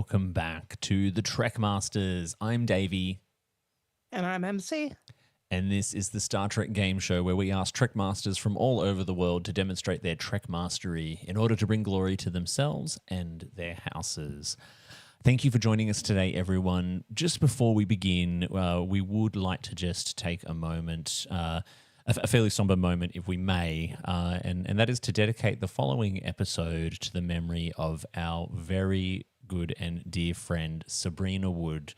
welcome back to the Trek Masters. I'm Davey. And I'm MC. And this is the Star Trek game show where we ask Trek Masters from all over the world to demonstrate their Trek mastery in order to bring glory to themselves and their houses. Thank you for joining us today, everyone. Just before we begin, we would like to just take a moment, a fairly somber moment, if we may, and that is to dedicate the following episode to the memory of our very good and dear friend, Sabrina Wood,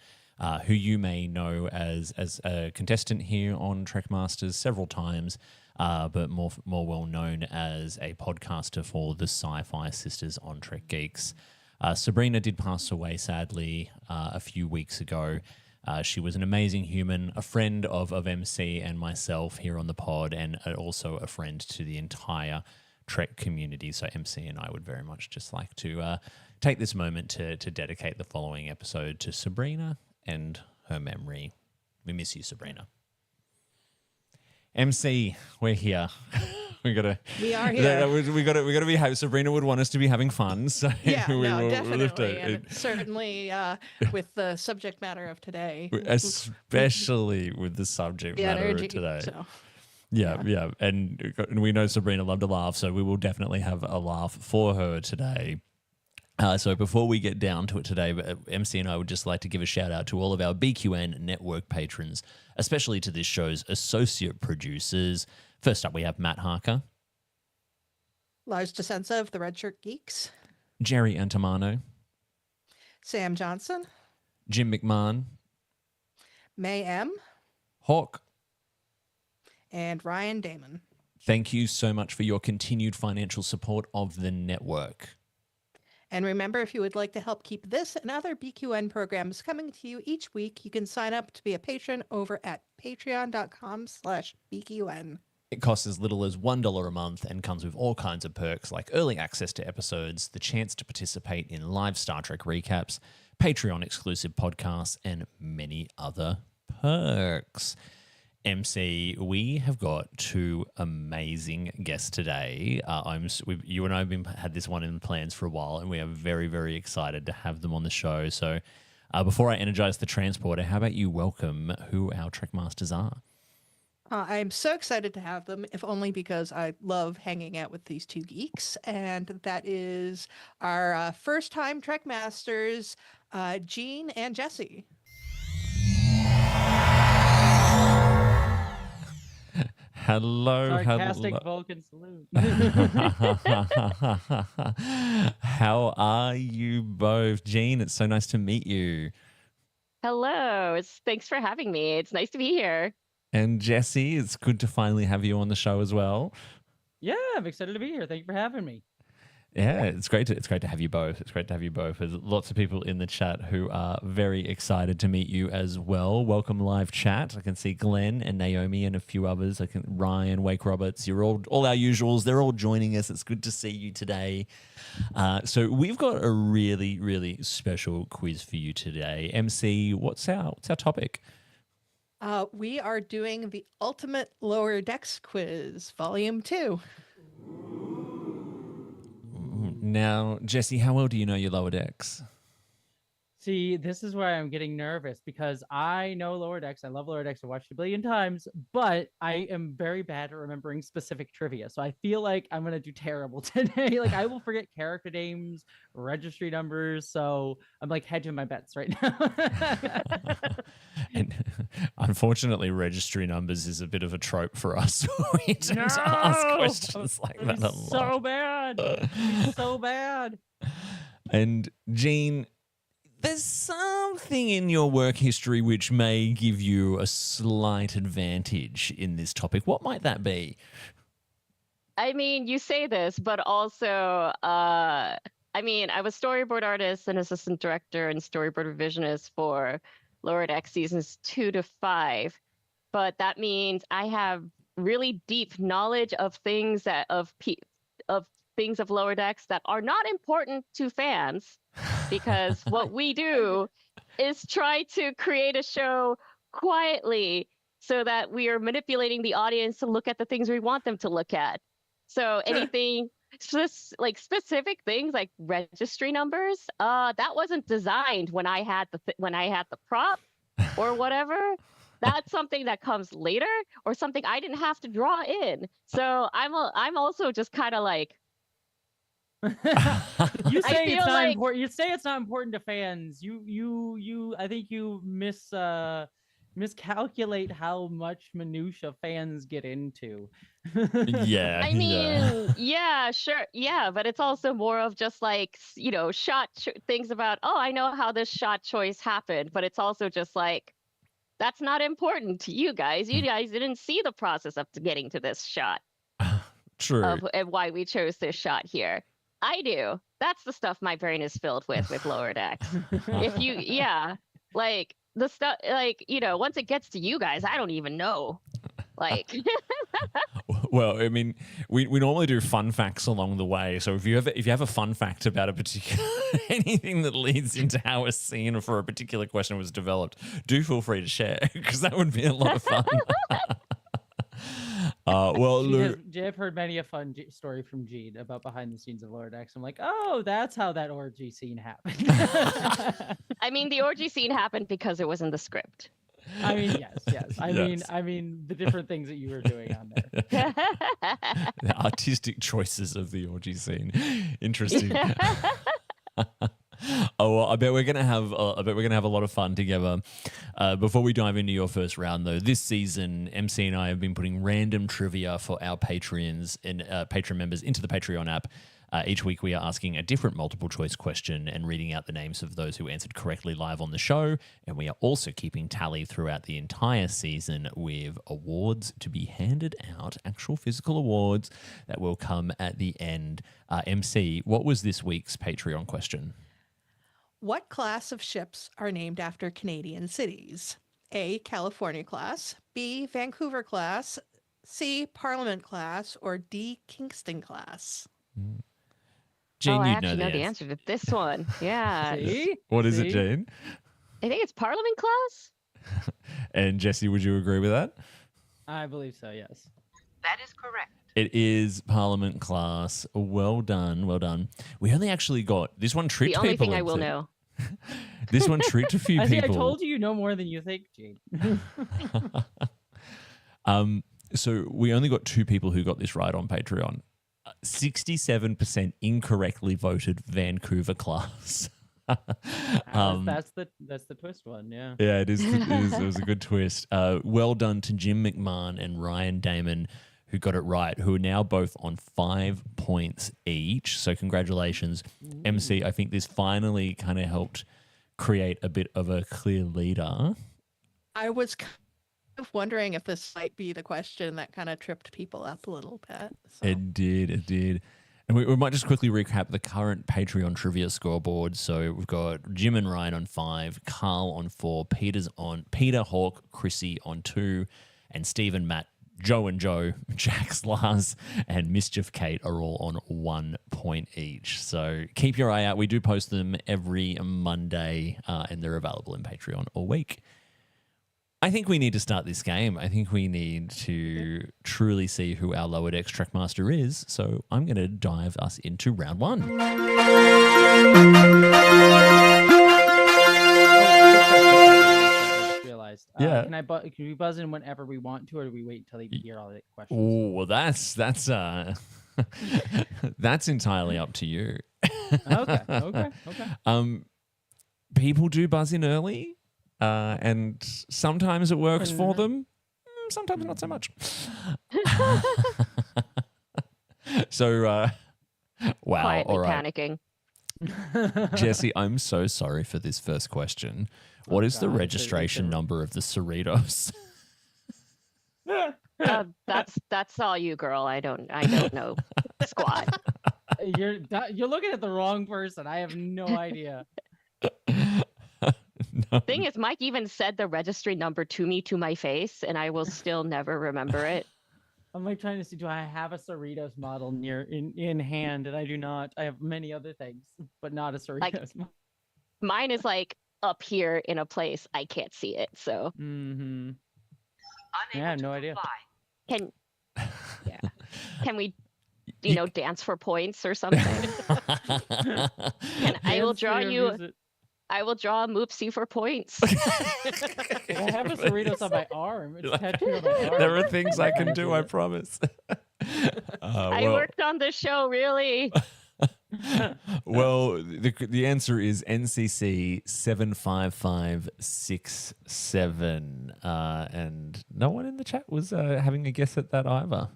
who you may know as a contestant here on Trek Masters several times, but more well known as a podcaster for the Sci-Fi Sisters on Trek Geeks. Sabrina did pass away, sadly, a few weeks ago. She was an amazing human, a friend of MC and myself here on the pod, and also a friend to the entire Trek community. So MC and I would very much just like to take this moment to dedicate the following episode to Sabrina and her memory. We miss you, Sabrina. MC, we're here. We are here. We gotta be. Sabrina would want us to be having fun, so definitely, and certainly with the subject matter of today, especially with the subject matter of today. So. Yeah, and we know Sabrina loved to laugh, so we will definitely have a laugh for her today. So before we get down to it today, MC and I would just like to give a shout out to all of our BQN network patrons, especially to this show's associate producers. First up, we have Matt Harker. Lars Di Scenza of the Red Shirt Geeks. Jerry Antimano. Sam Johnson. Jim McMahon. Mei M. Hawk. And Ryan Damon. Thank you so much for your continued financial support of the network. And remember, if you would like to help keep this and other BQN programs coming to you each week, you can sign up to be a patron over at patreon.com/BQN. It costs as little as $1 a month and comes with all kinds of perks like early access to episodes, the chance to participate in live Star Trek recaps, Patreon-exclusive podcasts, and many other perks. MC, we have got two amazing guests today. You and I have had this one in the plans for a while, and we are very, very excited to have them on the show. So before I energize the transporter, how about you welcome who our Trek Masters are? I'm so excited to have them, if only because I love hanging out with these two geeks. And that is our first-time Trek Masters, Gene and Jesse. Hello. Sarcastic Vulcan salute. How are you both? Gene, it's so nice to meet you. Hello. Thanks for having me. It's nice to be here. And Jesse, it's good to finally have you on the show as well. Yeah, I'm excited to be here. Thank you for having me. Yeah, it's great to have you both. It's great to have you both. There's lots of people in the chat who are very excited to meet you as well. Welcome live chat. I can see Glenn and Naomi and a few others. Ryan, Wake Roberts. You're all our usuals. They're all joining us. It's good to see you today. So we've got a really, really special quiz for you today. MC, what's our topic? We are doing the Ultimate Lower Decks Quiz, Volume 2. Now, Jesse, how well do you know your Lower Decks? See, this is where I'm getting nervous because I know Lower Decks. I love Lower Decks. I watched it a billion times, but I am very bad at remembering specific trivia. So I feel like I'm going to do terrible today. Like I will forget character names, registry numbers. So I'm like hedging my bets right now. And unfortunately, registry numbers is a bit of a trope for us. We tend to ask questions like that a lot. So bad. So bad. And Gene, there's something in your work history which may give you a slight advantage in this topic. What might that be? I mean, you say this, but also, I was storyboard artist and assistant director and storyboard revisionist for Lower Decks seasons 2 to 5. But that means I have really deep knowledge of things of Lower Decks that are not important to fans, because what we do is try to create a show quietly so that we are manipulating the audience to look at the things we want them to look at. So anything like specific things like registry numbers, that wasn't designed when I had the prop or whatever. That's something that comes later or something I didn't have to draw in. So I'm also just kind of like, You say it's feel not like- important. You say it's not important to fans. I think you miscalculate how much minutia fans get into. Yeah. I mean, yeah, sure. Yeah, but it's also more of just like, things about, oh, I know how this shot choice happened, but it's also just like, that's not important to you guys. You guys didn't see the process of getting to this shot. True. And why we chose this shot here. I do. That's the stuff my brain is filled with Lower Decks. If you, like the stuff, like, once it gets to you guys, I don't even know. Like, Well, I mean, we normally do fun facts along the way. So if you have a fun fact about a particular anything that leads into how a scene for a particular question was developed, do feel free to share because that would be a lot of fun. Well, Lou, I've heard many a fun story from Gene about behind the scenes of Lower Decks. I'm like, oh, that's how that orgy scene happened. I mean, the orgy scene happened because it was in the script. I mean, yes. Yes. I mean, the different things that you were doing on there. the artistic choices of the orgy scene. Interesting. Oh, well, I bet we're gonna have a lot of fun together. Before we dive into your first round, though, this season, MC and I have been putting random trivia for our Patreons and Patreon members into the Patreon app. Each week, we are asking a different multiple choice question and reading out the names of those who answered correctly live on the show. And we are also keeping tally throughout the entire season with awards to be handed out, actual physical awards that will come at the end. MC, what was this week's Patreon question? What class of ships are named after Canadian cities? A, California class, B, Vancouver class, C, Parliament class, or D, Kingston class? Jane, I you'd actually know the answer to this one. Yeah. See? What is it, See? Jane? I think it's Parliament class. And Jesse, would you agree with that? I believe so, yes. That is correct. It is Parliament class. Well done, well done. We only actually got this one tricked The only people. thing I will into- know. This one tricked a few I people. think I told you know more than you think, Gene. So we only got 2 people who got this right on Patreon. 67% incorrectly voted Vancouver class. That's the twist one, yeah. Yeah, it is. It was a good twist. Well done to Jim McMahon and Ryan Damon, who got it right, who are now both on 5 points each. So congratulations, MC. I think this finally kind of helped create a bit of a clear leader. I was kind of wondering if this might be the question that kind of tripped people up a little bit. So. It did. And we might just quickly recap the current Patreon trivia scoreboard. So we've got Jim and Ryan on 5, Carl on 4, Peter, Hawk, Chrissy on 2, and Steve and Matt, Joe and Joe, Jax, Lars, and Mischief Kate are all on 1 point each. So keep your eye out. We do post them every Monday, and they're available in Patreon all week. I think we need to start this game. I think we need to truly see who our Lower Decks Trackmaster is. So I'm going to dive us into round 1. Realized. Yeah. Can we buzz in whenever we want to, or do we wait until you hear all the questions? Oh, well, that's entirely up to you. Okay. People do buzz in early, and sometimes it works for them. Sometimes not so much. So, wow. Quietly All right. panicking. Jesse, I'm so sorry for this first question. What is the God, registration number of the Cerritos? That's all you, girl. I don't know squat. You're looking at the wrong person. I have no idea. No. Thing is, Mike even said the registry number to me to my face, and I will still never remember it. I'm like trying to see, do I have a Cerritos model in hand? And I do not. I have many other things, but not a Cerritos model. Mine is like up here in a place I can't see it. So Mm-hmm. Unable Yeah, to no idea. comply. can we dance for points or something. And I will draw you. I will draw a Moopsie for points. I have a Cerritos on my arm. It's tattooed on my arm. There are things I can do, I promise. I worked on the show, really. Well, the answer is NCC 75567. And no one in the chat was having a guess at that either.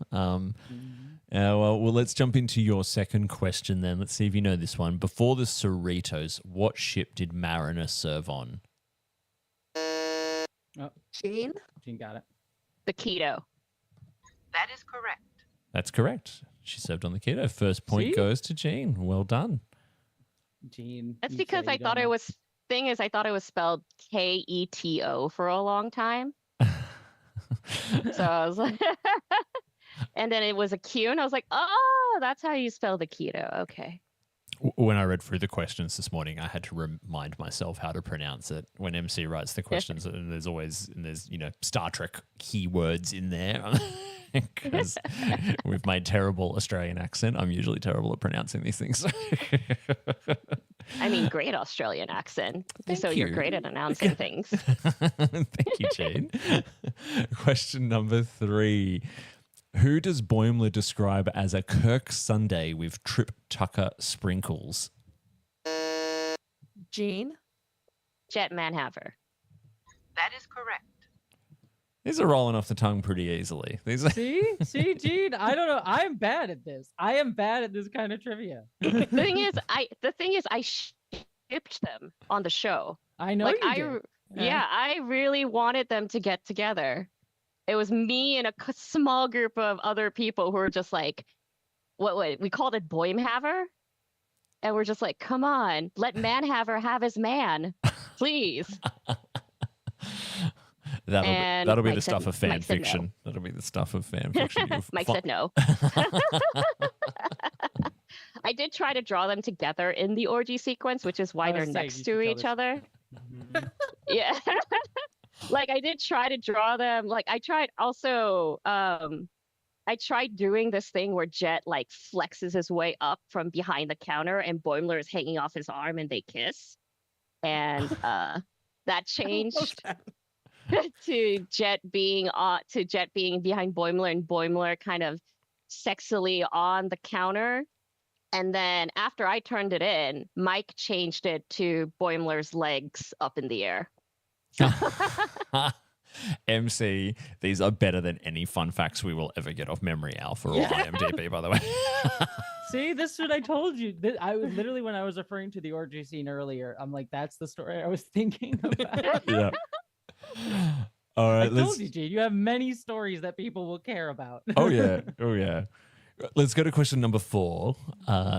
Well, let's jump into your second question then. Let's see if you know this one. Before the Cerritos, what ship did Mariner serve on? Oh, Jean? Jean got it. The Keto. That is correct. That's correct. She served on the Keto. First point goes to Jean. Well done. Jean. That's because I thought it was spelled Keto for a long time. So I was like, and then it was a Q, and I was like, oh, that's how you spell the Keto. Okay. When I read through the questions this morning, I had to remind myself how to pronounce it. When MC writes the questions, and there's Star Trek keywords in there. Because with my terrible Australian accent, I'm usually terrible at pronouncing these things. I mean, great Australian accent. Thank You're you. great at announcing things. Thank you, Jane. Question number 3. Who does Boimler describe as a Kirk Sundae with Trip Tucker sprinkles? Jean? Jet Manhaver. That is correct. These are rolling off the tongue pretty easily. These are See, Gene. I don't know. I'm bad at this. I am bad at this kind of trivia. The thing is, I shipped them on the show. I know you did. Yeah, I really wanted them to get together. It was me and a small group of other people who were just like, what we called it Boimhaver, and we're just like, come on, let Manhaver have his man, please. That'll be the stuff of fan Mike said fiction. no. That'll be the stuff of fan fiction. Mike said no. I did try to draw them together in the orgy sequence, which is why they're next to each other. Yeah. Like I did try to draw them. Like I tried also, I tried doing this thing where Jet like flexes his way up from behind the counter and Boimler is hanging off his arm and they kiss. And that changed to Jet being behind Boimler and Boimler kind of sexily on the counter. And then after I turned it in, Mike changed it to Boimler's legs up in the air. MC, these are better than any fun facts we will ever get off Memory Alpha or IMDb, by the way. See, this is what I told you. I was literally, when I was referring to the orgy scene earlier, I'm like, that's the story I was thinking about. Yeah. All right. I told you, Gene, you have many stories that people will care about. Oh, yeah. Oh, yeah. Let's go to question number 4.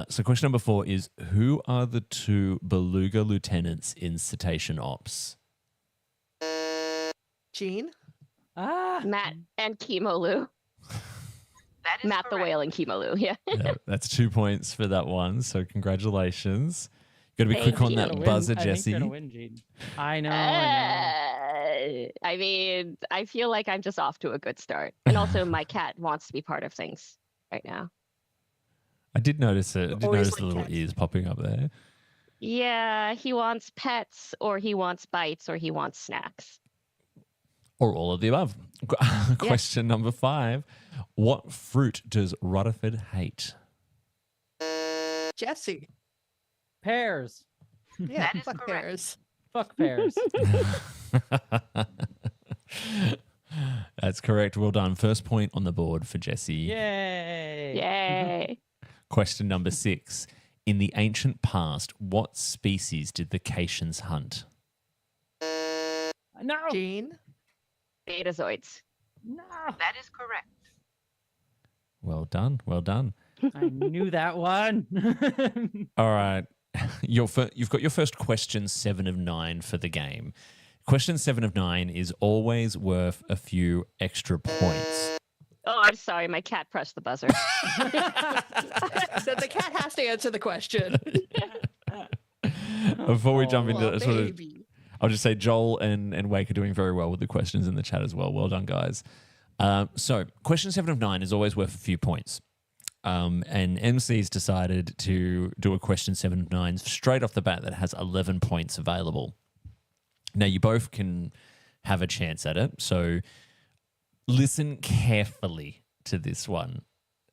So question number 4 is, who are the 2 beluga lieutenants in Cetacean Ops? Jean? Matt and Kimolu. That is Matt the correct. Whale and Kimolu. Yeah. Yeah, that's 2 points for that one. So congratulations. Got to be Thank quick on you. that buzzer, I Jesse. think you're gonna win, Gene. I know. I mean, I feel like I'm just off to a good start. And also my cat wants to be part of things right now. I did notice it. I did Always notice the like little cats. ears popping up there. Yeah, he wants pets or he wants bites or he wants snacks. Or all of the above. Question number 5. What fruit does Rutherford hate? Jesse? Pears. Yeah, That is fuck correct. bears. Fuck pears. That's correct. Well done. First point on the board for Jesse. Yay. Yay. Question number 6. In the ancient past, what species did the Caitians hunt? No. Jean? Betazoids. No. That is correct. Well done. Well done. I knew that one. All right. You've got your first question 7 of 9 for the game. Question 7 of 9 is always worth a few extra points. Oh, I'm sorry. My cat pressed the buzzer. So the cat has to answer the question. Before we jump into Well, sort of, baby. I'll just say Joel and Wake are doing very well with the questions in the chat as well. Well done, guys. So question 7 of 9 is always worth a few points. And MC's decided to do a question 7 of 9 straight off the bat that has 11 points available. Now, you both can have a chance at it, so listen carefully to this one,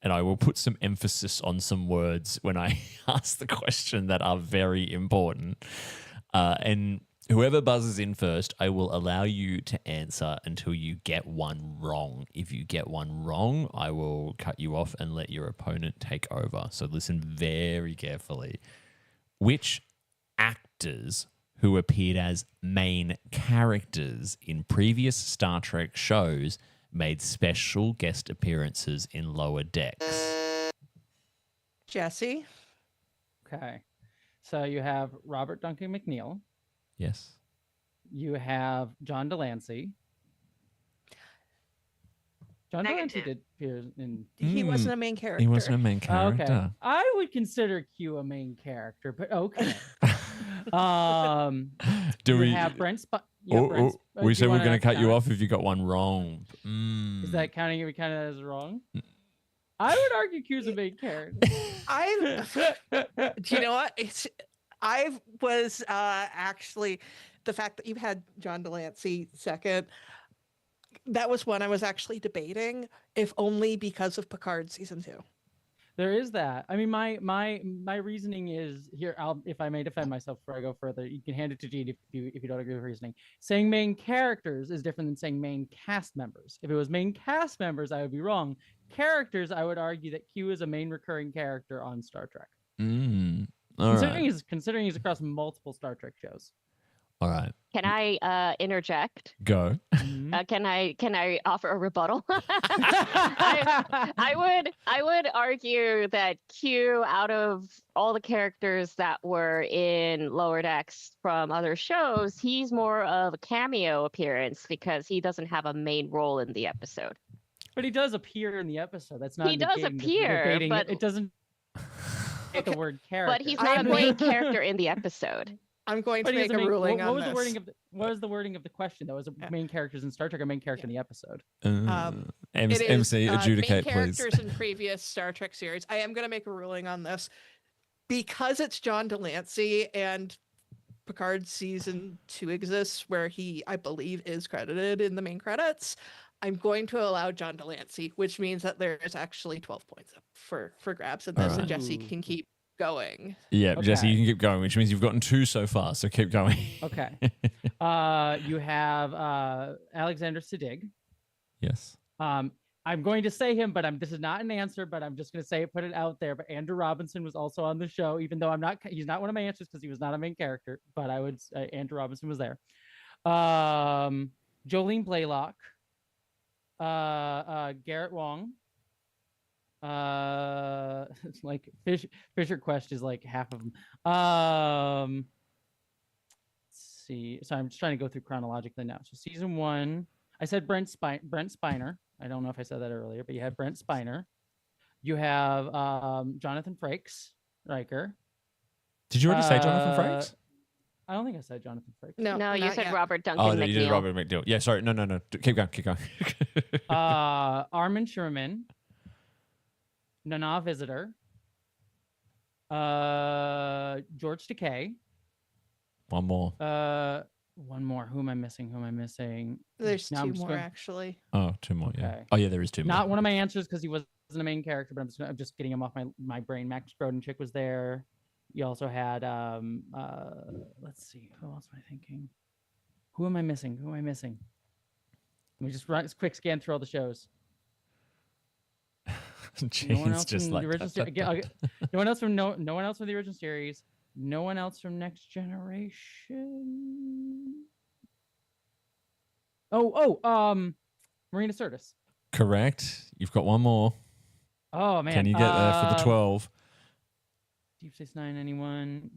and I will put some emphasis on some words when I ask the question that are very important. And whoever buzzes in first, I will allow you to answer until you get one wrong. If you get one wrong, I will cut you off and let your opponent take over. So listen very carefully. Which actors who appeared as main characters in previous Star Trek shows made special guest appearances in Lower Decks? Jesse. Okay. So you have Robert Duncan McNeil. Yes. You have John Delancey. John Delancey Negative. did appear in. He wasn't a main character. He wasn't a main character. Okay. I would consider Q a main character, but okay. Do you we have Brent? we said we're going to cut you off. off if you got one wrong. Is that counting? We count it as wrong. I would argue Q's a main character. Do you know what? I was actually, the fact that you had John Delancey second, that was one I was actually debating, if only because of Picard season 2. There is that. I mean, my reasoning is here. If I may defend myself before I go further, you can hand it to Gene if you don't agree with reasoning. Saying main characters is different than saying main cast members. If it was main cast members, I would be wrong. Characters, I would argue that Q is a main recurring character on Star Trek. All Considering he's across multiple Star Trek shows. All right. Can I interject? Go. Can I offer a rebuttal? I would argue that Q, out of all the characters that were in Lower Decks from other shows, he's more of a cameo appearance because he doesn't have a main role in the episode. But he does appear in the episode. That's not. He does appear, but it doesn't. The word character. But he's not a main character in the episode. I'm going to make a ruling on what was this. the wording of what was the wording of the question though? Was it main characters in Star Trek or main character in the episode? It is, MC, adjudicate, main please. characters in previous Star Trek series. I am going to make a ruling on this because it's John Delancey and Picard season 2 exists, where he, I believe, is credited in the main credits. I'm going to allow John Delancey, which means that there is actually 12 points up for grabs in this, and Jesse can keep going. Yeah, Okay. Jesse, you can keep going, which means you've gotten 2 so far, so keep going. Okay. You have Alexander Siddig. Yes. I'm going to say him, but this is not an answer, but I'm just going to say it, put it out there. But Andrew Robinson was also on the show, even though he's not one of my answers because he was not a main character, but I would Andrew Robinson was there. Jolene Blaylock, Garrett Wong. It's like Fisher Quest is like half of them. Let's see. So I'm just trying to go through chronologically now. So season 1, I said Brent Spiner. I don't know if I said that earlier, but you had Brent Spiner. You have Jonathan Frakes, Riker. Did you already say Jonathan Frakes? I don't think I said Jonathan Frakes. No, you not said yet. Robert Duncan Oh, McNeil. no, you did Robert McNeil. Yeah, sorry. No. Keep going. Armin Sherman. Nana Visitor. George Takei. One more. One more. Who am I missing? There's Now 2 I'm just more, going- actually. Oh, 2 more. Yeah. Okay. Oh, yeah, there is 2 more. Not one of my answers because he wasn't a main character, but I'm just getting him off my brain. Max Brodenchik was there. You also had let's see, who else am I thinking? Who am I missing? Let me just run a quick scan through all the shows. No one else just from like the original that, that, series. No one else from no one else from the original series. No one else from Next Generation. Marina Sirtis. Correct. You've got one more. Oh man. Can you get there for the 12? Deep Space Nine, anyone?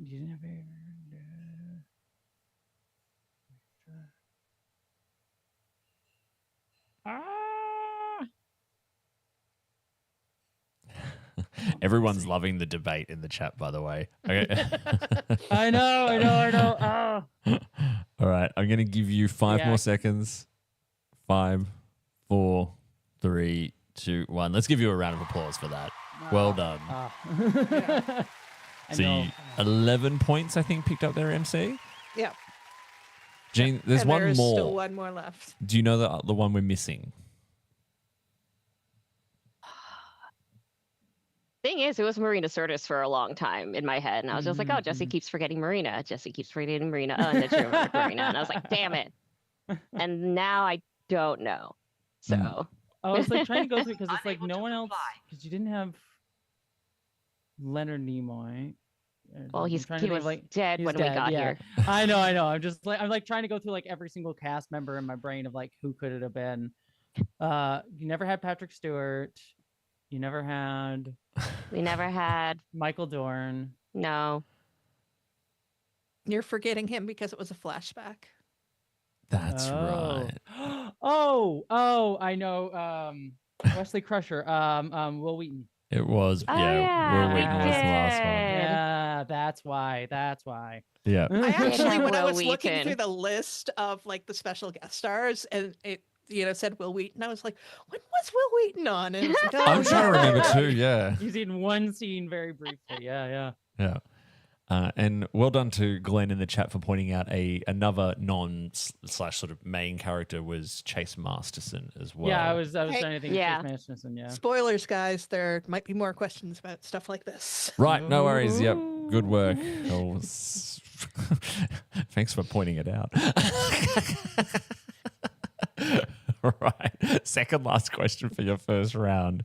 Everyone's loving the debate in the chat, by the way. Okay. I know. Oh. All right. I'm going to give you 5 Yeah. more seconds. 5, 4, 3, 2, 1. Let's give you a round of applause for that. Well done. I So know. you, 11 points, I think, picked up there, MC. Yeah. Gene, there's and one there's more. still one more left. Do you know the one we're missing? Thing is, it was Marina Sirtis for a long time in my head, and I was just like, "Oh, Jesse Mhm. keeps forgetting Marina. Jesse keeps forgetting Marina. Oh, and then she remembered Marina." And I was like, "Damn it!" And now I don't know. So I was like trying to go through because it's like Unable no to one else comply. because you didn't have Leonard Nimoy. well, I'm he trying to think was of, like, dead he's when we dead, got yeah. here. I know. I'm like trying to go through like every single cast member in my brain of like who could it have been. You never had Patrick Stewart. You never had We never had Michael Dorn. no. You're forgetting him because it was a flashback. That's right. Oh, I know. Wesley Crusher. Will Wheaton. It was. Oh, yeah, yeah, Will we Wheaton was the last one. did. Yeah, that's why. That's why. Yeah. I actually, have when I Will was looking Wheaton. through the list of like the special guest stars, and it said Will Wheaton, I was like, when was Will Wheaton on? And it's like, oh, I'm trying to yeah. remember too. Yeah. He's in one scene very briefly. Yeah. Yeah. And well done to Glenn in the chat for pointing out another non/slash sort of main character was Chase Masterson as well. Yeah, I was Hey, trying to think yeah. of Chase Masterson, yeah. Spoilers, guys. There might be more questions about stuff like this. Right, no worries. Yep, good work. Thanks for pointing it out. Right, second last question for your first round.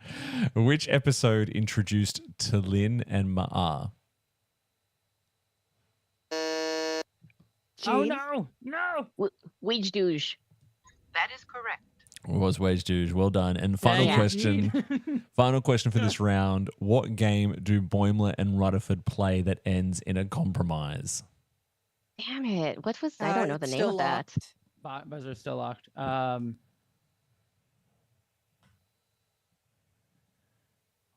Which episode introduced Talin and Ma'a? Oh Gene? no! Weege douche. That is correct. Was Wage Dude. Well done. And final Yeah, question. Final question for this round. What game do Boimler and Rutherford play that ends in a compromise? Damn it! What was I don't know the It's name still of that. Buzzer's still locked.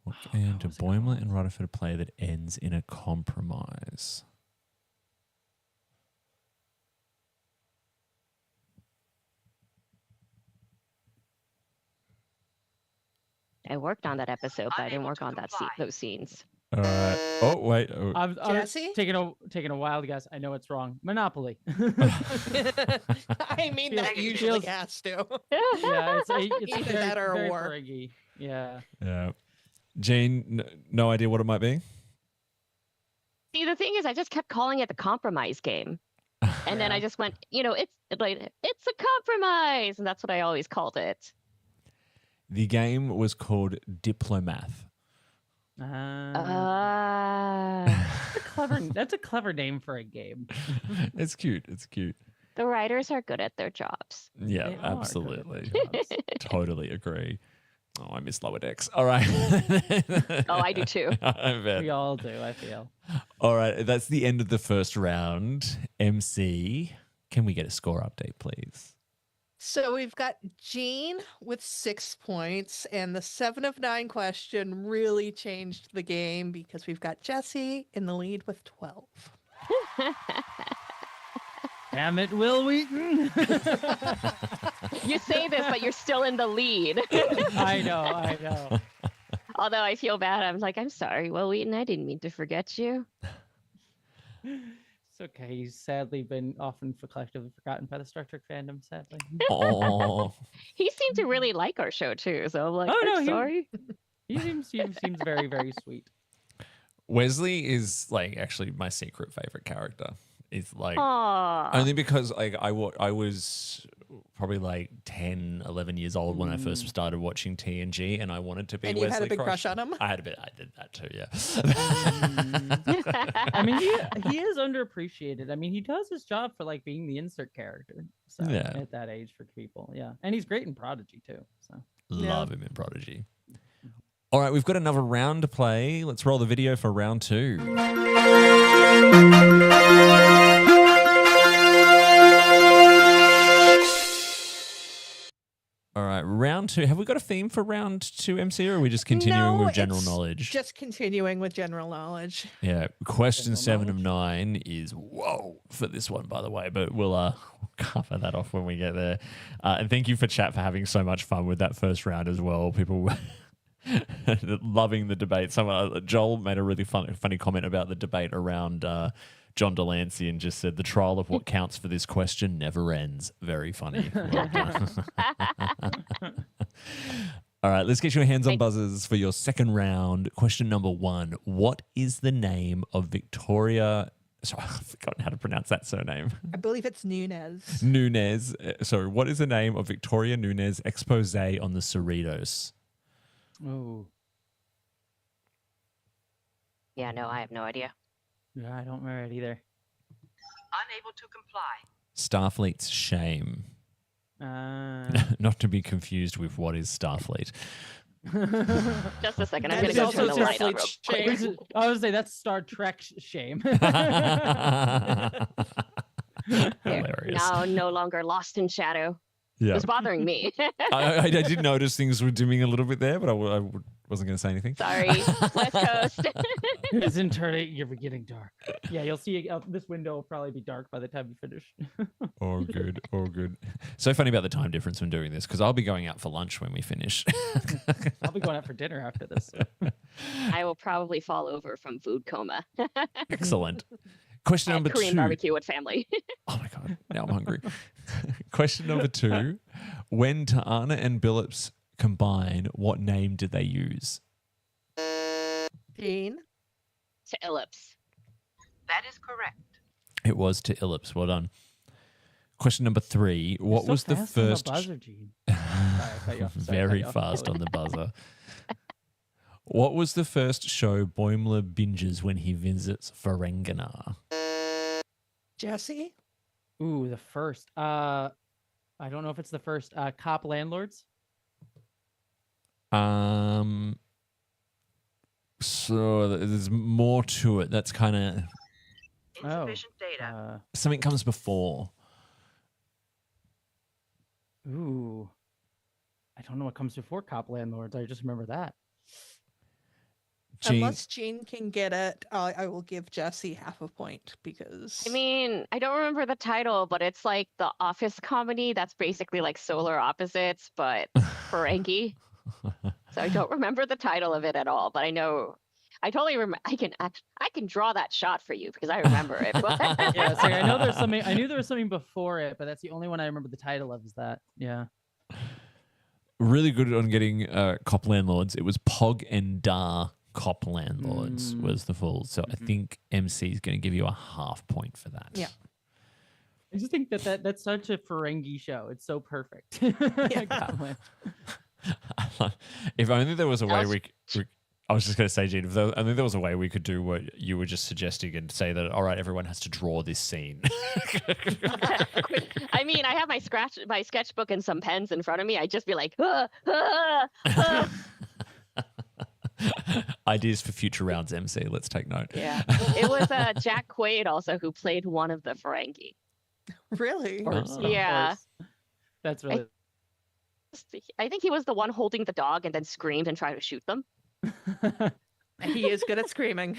What game do Boimler and Rutherford play that ends in a compromise? I worked on that episode, but I didn't Unable work to on comply. those scenes. All right. Oh, wait. Oh. I'm Jesse? taking a wild guess. I know it's wrong. Monopoly. I mean, that Feels- usually feels- has to. Yeah, it's Either very, that or a very war. Fergie. Yeah. Yeah. Gene, no idea what it might be? See, the thing is, I just kept calling it the compromise game, and then I Yeah. just went, it's a compromise, and that's what I always called it. The game was called Diplomath. That's a clever name for a game. It's cute. It's cute. The writers are good at their jobs. Yeah, They are good at absolutely. their jobs. Totally agree. Oh, I miss Lower Decks. All right. Oh, I do too. I bet. We all do, I feel. All right, that's the end of the first round. MC, can we get a score update, please? So we've got Gene with 6 points, and the 7 of 9 question really changed the game because we've got Jesse in the lead with 12. Damn it, Will Wheaton. You say this, but you're still in the lead. I know. Although I feel bad. I'm like, I'm sorry, Will Wheaton. I didn't mean to forget you. It's okay. He's sadly been often collectively forgotten by the Star Trek fandom, sadly. Oh, He seemed to really like our show too. So I'm like, Oh, no, I'm he- sorry. He seems very, very sweet. Wesley is like actually my secret favorite character. It's like Aww. only because like I was probably like 10, 11 years old when I first started watching TNG, and I wanted to be. And you Wesley had a big crush Crusher. on him? I did that too. Yeah. I mean, he is underappreciated. I mean, he does his job for like being the insert character. So Yeah. at that age for people, yeah, and he's great in Prodigy too. So Love him in Prodigy. All right, we've got another round to play. Let's roll the video for round 2. All right, round 2. Have we got a theme for round 2, MC, or are we just continuing No, with general it's knowledge? Just continuing with general knowledge. Yeah, question General 7 of 9 is whoa for this one, by the way, but we'll cover that off when we get there. And thank you for chat for having so much fun with that first round as well. People Loving the debate. Joel made a really funny comment about the debate around John Delancey and just said the trial of what counts for this question never ends. Very funny. Well done. All right, let's get your hands on buzzers for your second round. Question number 1. What is the name of Victoria? Sorry, I've forgotten how to pronounce that surname. I believe it's Nunez. Nunez. Sorry, what is the name of Victoria Nunez expose on the Cerritos? Oh, Yeah, no, I have no idea. yeah, I don't remember it either. Unable to comply. Starfleet's shame. Not to be confused with what is Starfleet. Just a second. I'm That going to is go also turn the light on real Starfleet's quick. shame. I would say that's Star Trek's shame. Hilarious. Now no longer lost in shadow. It Yeah. was bothering me. I did notice things were dimming a little bit there, but I wasn't going to say anything. Sorry, West Coast. It's entirely you're getting dark. Yeah, you'll see this window will probably be dark by the time you finish. All good, all good. So funny about the time difference when doing this, because I'll be going out for lunch when we finish. I'll be going out for dinner after this. I will probably fall over from food coma. Excellent. Question number Korean 2. barbecue with family. Oh my God, now I'm hungry. Question number 2. When Ta'ana and Billups combine, what name did they use? Jean. To Ellipse. That is correct. It was to Illips. Well done. Question number 3. What So was the fast on first... buzzer, Gene. Sorry, I cut you off. Sorry, I cut Very you off. fast on the buzzer. What was the first show Boimler binges when he visits Ferenginar? Jesse. Ooh, the first. I don't know if it's the first. Cop Landlords. So there's more to it. That's kind of Insufficient data. something comes before. Ooh. I don't know what comes before Cop Landlords. I just remember that. Gene, Unless Jean can get it, I will give Jesse half a point because. I mean, I don't remember the title, but it's like the office comedy that's basically like Solar Opposites, but Ferengi. So I don't remember the title of it at all, but I know I totally remember. I can draw that shot for you because I remember it. But Yeah, sorry, I know there's something. I knew there was something before it, but that's the only one I remember the title of. Is that? Yeah. really good on getting Cop Landlords. It was Pog and Dar Cop Landlords was the full. So I think MC is going to give you a half point for that. Yeah. I just think that's such a Ferengi show. It's so perfect. Yeah. If only there was a way I was just going to say, Gene, only there was a way we could do what you were just suggesting and say that, all right, everyone has to draw this scene. I mean, I have my sketchbook and some pens in front of me. I'd just be like, Ideas for future rounds, MC. Let's take note. Yeah. It was Jack Quaid also who played one of the Ferengi. Really? Yeah. That's really. I think he was the one holding the dog and then screamed and tried to shoot them. He is good at screaming.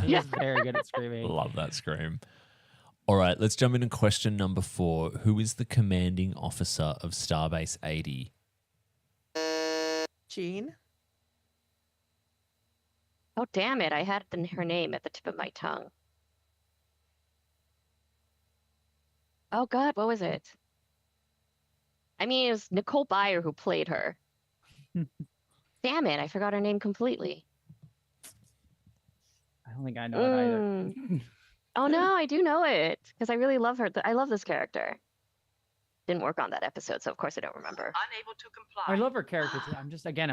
He's very good at screaming. Love that scream. All right, let's jump into question number 4. Who is the commanding officer of Starbase 80? Jean. Oh, damn it. I had her name at the tip of my tongue. Oh, God, what was it? I mean, it was Nicole Byer who played her. Damn it, I forgot her name completely. I don't think I know it either. Oh, no, I do know it because I really love her. I love this character. Didn't work on that episode, so of course I don't remember. Unable to comply. I love her character too. I'm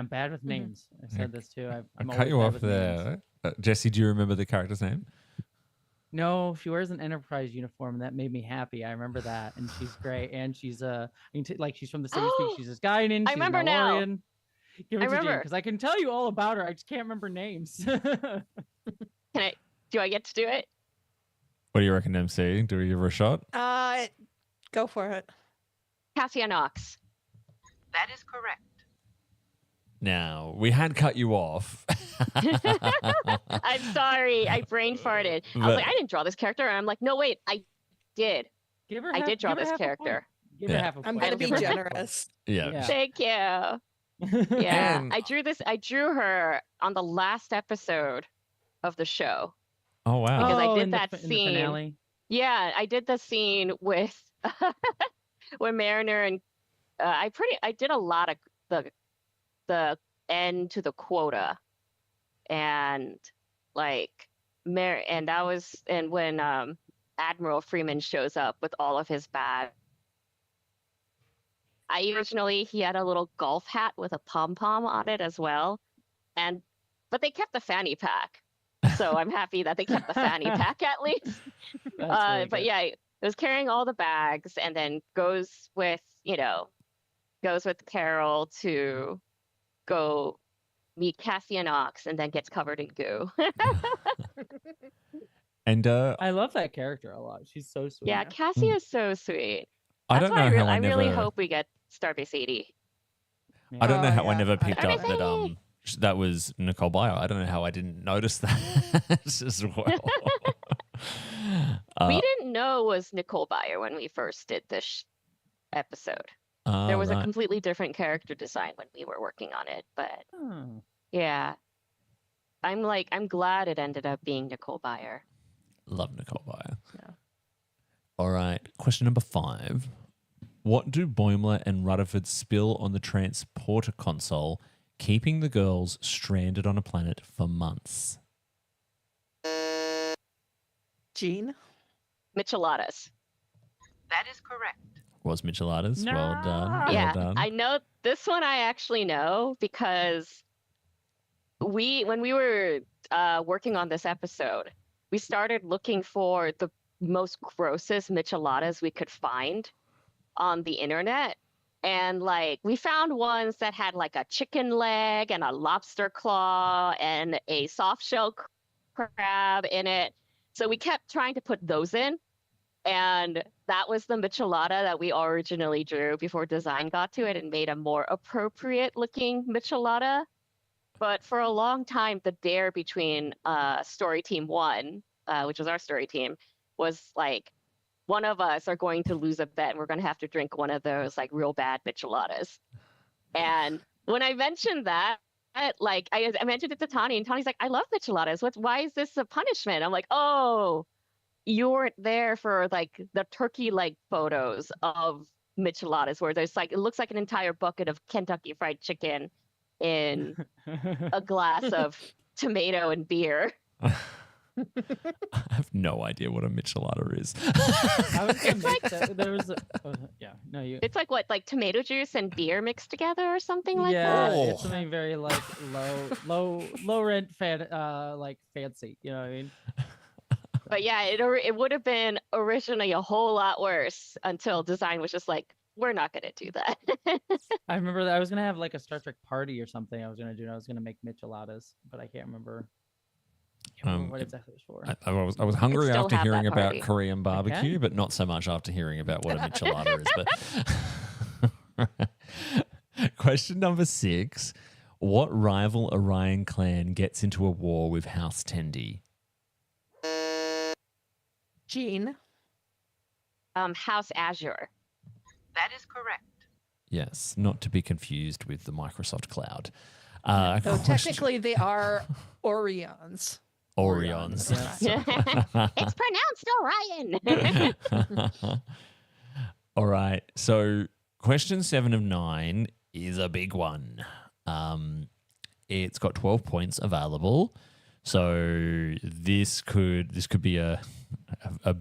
bad with names. I said this too. I'm I cut always you bad off with names. there. Jesse, do you remember the character's name? No, she wears an Enterprise uniform, and that made me happy. I remember that, and she's great. And she's she's from the same speak. She's this Guinan. I remember now. Give it I to Jane remember. because I can tell you all about her. I just can't remember names. Do I get to do it? What do you reckon, MC? Do we give her a shot? Go for it. Cassia Knox. That is correct. Now, we had cut you off. I'm sorry. I brain farted. I was like, I didn't draw this character. And I'm like, no, wait, I did. Give her I did draw give her this half a point. character. Give her Yeah. half a point. I'm going to be Give her half a point. generous. Yeah. Yeah. Thank you. Yeah, And- I drew her on the last episode of the show. Oh wow. Because I did in that in the scene. finale. Yeah, I did the scene with with Mariner and I did a lot of the end to the quota, and like and that was and when Admiral Freeman shows up with all of his bags. Originally he had a little golf hat with a pom pom on it as well, but they kept the fanny pack, so I'm happy that they kept the fanny pack at least. That's really But good. yeah, it was carrying all the bags and then goes with Carol to go meet Cassian Ox and then gets covered in goo. And I love that character a lot. She's so sweet. Yeah, Cassie is so sweet. I That's don't why know how I I really never. hope we get Starbase 80. I don't know Oh, how I yeah. never picked up Starbase that 80. that was Nicole Byer. I don't know how I didn't notice that as well. We didn't know it was Nicole Byer when we first did this episode. There was a completely different character design when we were working on it, but Oh. yeah. I'm glad it ended up being Nicole Byer. Love Nicole Byer. Yeah. All right. Question number 5. What do Boimler and Rutherford spill on the transporter console, keeping the girls stranded on a planet for months? Jean? Micheladas. That is correct. Was Micheladas? Well done. No. Well Yeah, done. I know this one. I actually know because when we were working on this episode, we started looking for the most grossest micheladas we could find on the internet, and like we found ones that had like a chicken leg and a lobster claw and a soft shell crab in it. So we kept trying to put those in. And that was the michelada that we originally drew before design got to it and made a more appropriate looking michelada. But for a long time, the dare between Story Team 1, which was our story team, was like one of us are going to lose a bet and we're going to have to drink one of those like real bad micheladas. And when I mentioned that, like I mentioned it to Tani, and Tani's like, I love micheladas. Why is this a punishment? I'm like, oh, you weren't there for like the turkey leg photos of micheladas where there's like, it looks like an entire bucket of Kentucky Fried Chicken in a glass of tomato and beer. I have no idea what a Michelada is. I was gonna make that. There was yeah. No, you. It's like what, like tomato juice and beer mixed together or something like Yeah, that? Oh. it's something very like low rent like fancy. You know what I mean? But yeah, it would have been originally a whole lot worse until design was just like, we're not going to do that. I remember that I was gonna have like a Star Trek party or something. I was gonna make micheladas, but I can't remember. What exactly it was for. I was hungry still after have hearing that about party. Korean barbecue, Okay. but not so much after hearing about what a Michelada is. But question number 6. What rival Orion clan gets into a war with House Tendi? Jean? House Azure. That is correct. Yes, not to be confused with the Microsoft Cloud. Though Question- technically they are Orions. Orions. Yeah. It's pronounced Orion. All right. So question 7 of 9 is a big one. It's got 12 points available. So this could be a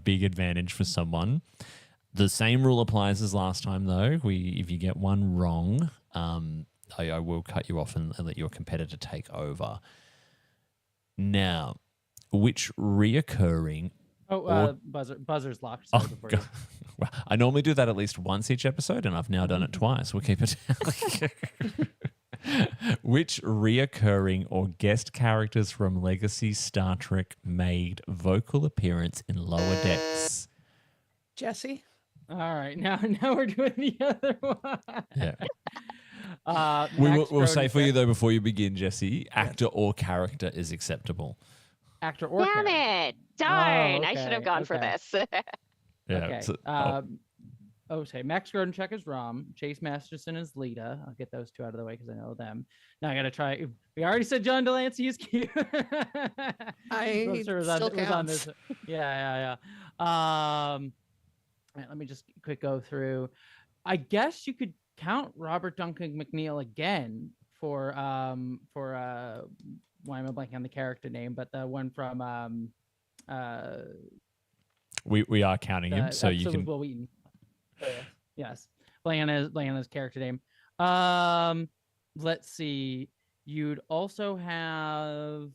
big advantage for someone. The same rule applies as last time, though. If you get one wrong, I will cut you off and let your competitor take over. Now, which reoccurring... Buzzer's locked. Sorry, before God. Well, I normally do that at least once each episode, and I've now done it twice. We'll keep it. Which reoccurring or guest characters from Legacy Star Trek made vocal appearance in Lower Decks? Jesse? All right, now we're doing the other one. Yeah. Max We'll say Brody for you, said- though, before you begin, Jesse, actor or character is acceptable. actor or Damn character. it. Darn. I should okay, have gone for okay. this. Yeah. Okay. so- Oser. Max Grodenchuk is Rom. Chase Masterson is Lita. I'll get those two out of the way because I know them. Now I got to try. We already said John Delancey is Q. I still counts. this. Yeah. Let me just quick go through. I guess you could count Robert Duncan McNeil again for why am I blanking on the character name? But the one from we are counting him, so you can. Will Wheaton. Yes, Leanna's character name. Let's see. You'd also have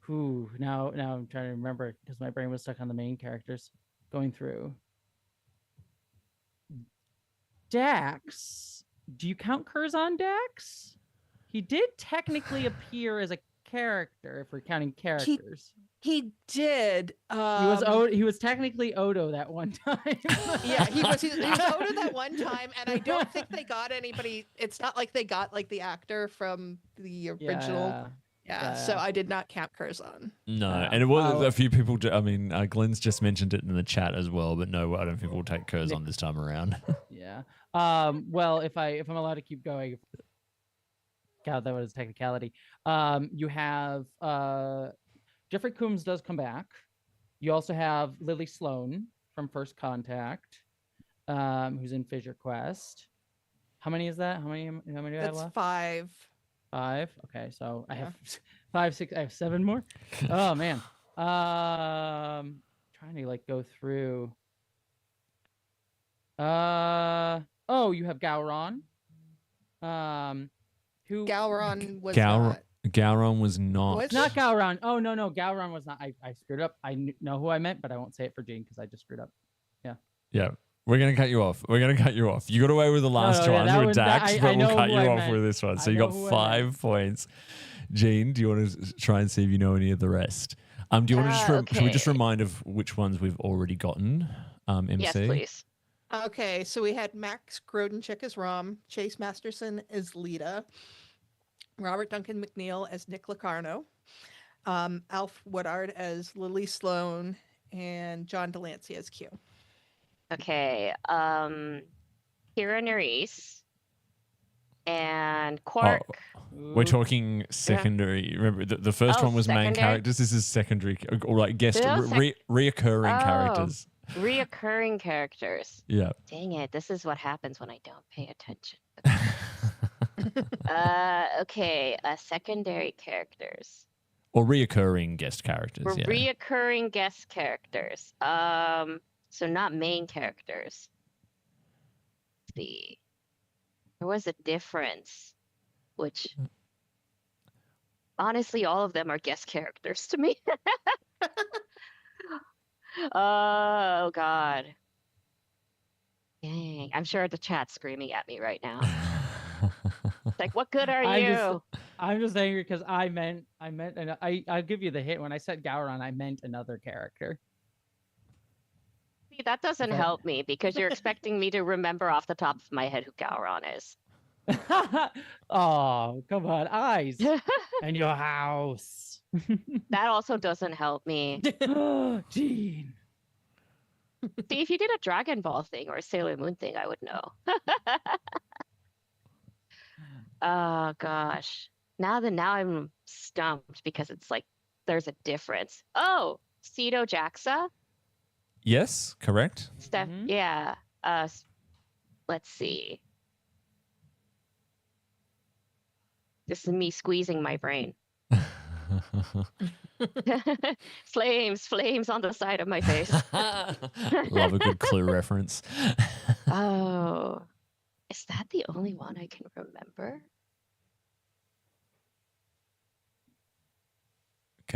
who? Now I'm trying to remember because my brain was stuck on the main characters. Going through. Dax. Do you count Curzon Dax? He did technically appear as a character if we're counting characters. He did. He was technically Odo that one time. Yeah, he was Odo that one time, and I don't think they got anybody. It's not like they got like the actor from the original. Yeah. So I did not count Curzon. No, and it was a few people. I mean, Glenn's just mentioned it in the chat as well, but no, I don't think we'll take Curzon this time around. Yeah. Well, if I'm allowed to keep going, God, that was a technicality. You have Jeffrey Combs does come back. You also have Lily Sloan from First Contact, who's in Fissure Quest. How many is that? How many do I have left? That's 5. 5. Okay, so I have 5, 6. I have 7 more. Oh man. Trying to like go through. Oh, you have Gowron. Who? Gowron was Gowron was not. It's not Gowron. Oh no, Gowron was not. I screwed up. I know who I meant, but I won't say it for Gene because I just screwed up. Yeah. We're gonna cut you off. You got away with the last one with Dax, but we'll cut you off with this one. So you got 5 points. Gene, do you want to try and see if you know any of the rest? Do you want to should we just remind of which ones we've already gotten? MC. Yes, please. Okay, so we had Max Grodenchuk as Rom, Chase Masterson as Lita, Robert Duncan McNeil as Nick Locarno, Alf Woodard as Lily Sloan, and John Delancey as Q. Okay, Kira Nerys and Quark. We're talking secondary. Yeah. Remember, the first one was main characters. This is secondary, or like guest reoccurring characters. Reoccurring characters. Yeah. Dang it! This is what happens when I don't pay attention. Okay, secondary characters. Or reoccurring guest characters. Reoccurring guest characters. So not main characters. Let's see. There was a difference, which honestly, all of them are guest characters to me. Oh, God. Dang. I'm sure the chat's screaming at me right now. Like, what good are you? I'm just angry because I'll give you the hit. When I said Gowron, I meant another character. See, that doesn't help me because you're expecting me to remember off the top of my head who Gowron is. Oh, come on. Eyes. And your house. That also doesn't help me. Gene. See, if you did a Dragon Ball thing or a Sailor Moon thing, I would know. Oh, gosh. Now I'm stumped because it's like there's a difference. Oh, Cedo Jaxa? Yes, correct. Steph, yeah. Let's see. This is me squeezing my brain. Flames on the side of my face. Love a good Clue reference. Oh, is that the only one I can remember?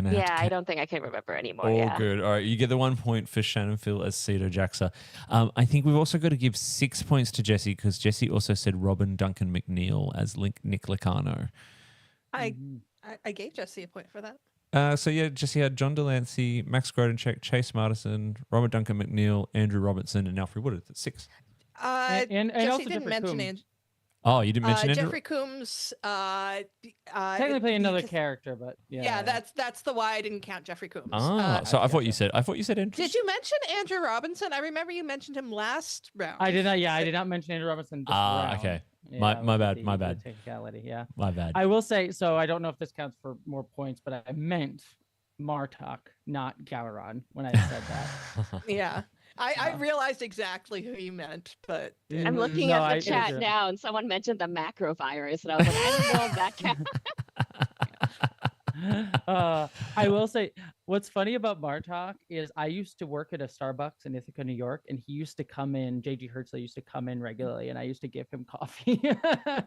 I don't think I can remember anymore. All good. All right, you get the 1 point for Shannon Phil as Cedo Jaxa. I think we've also got to give 6 points to Jesse because Jesse also said Robin Duncan McNeil as Nick Locarno. I gave Jesse a point for that. So yeah, Jesse had John Delancey, Max Grodenchuk, Chase Martison, Robert Duncan McNeil, Andrew Robertson, and Alfred Woodard. That's 6. And Jesse also didn't mention Oh, you didn't mention Andrew? Jeffrey Coombs. Technically another character, but yeah, that's the why I didn't count Jeffrey Coombs. So I thought you said Andrew. Did you mention Andrew Robinson? I remember you mentioned him last round. I did not. Yeah, I did not mention Andrew Robinson this round. Okay. Yeah, My bad. the technicality, yeah. My bad. I will say, so I don't know if this counts for more points, but I meant Martok, not Gowron, when I said that. Yeah. I realized exactly who you meant, but I'm looking at the chat now, and someone mentioned the macro virus, and I was like, I don't know if that counts. I will say, what's funny about Martok is I used to work at a Starbucks in Ithaca, New York, and he used to come in, JG Hertzler used to come in regularly, and I used to give him coffee.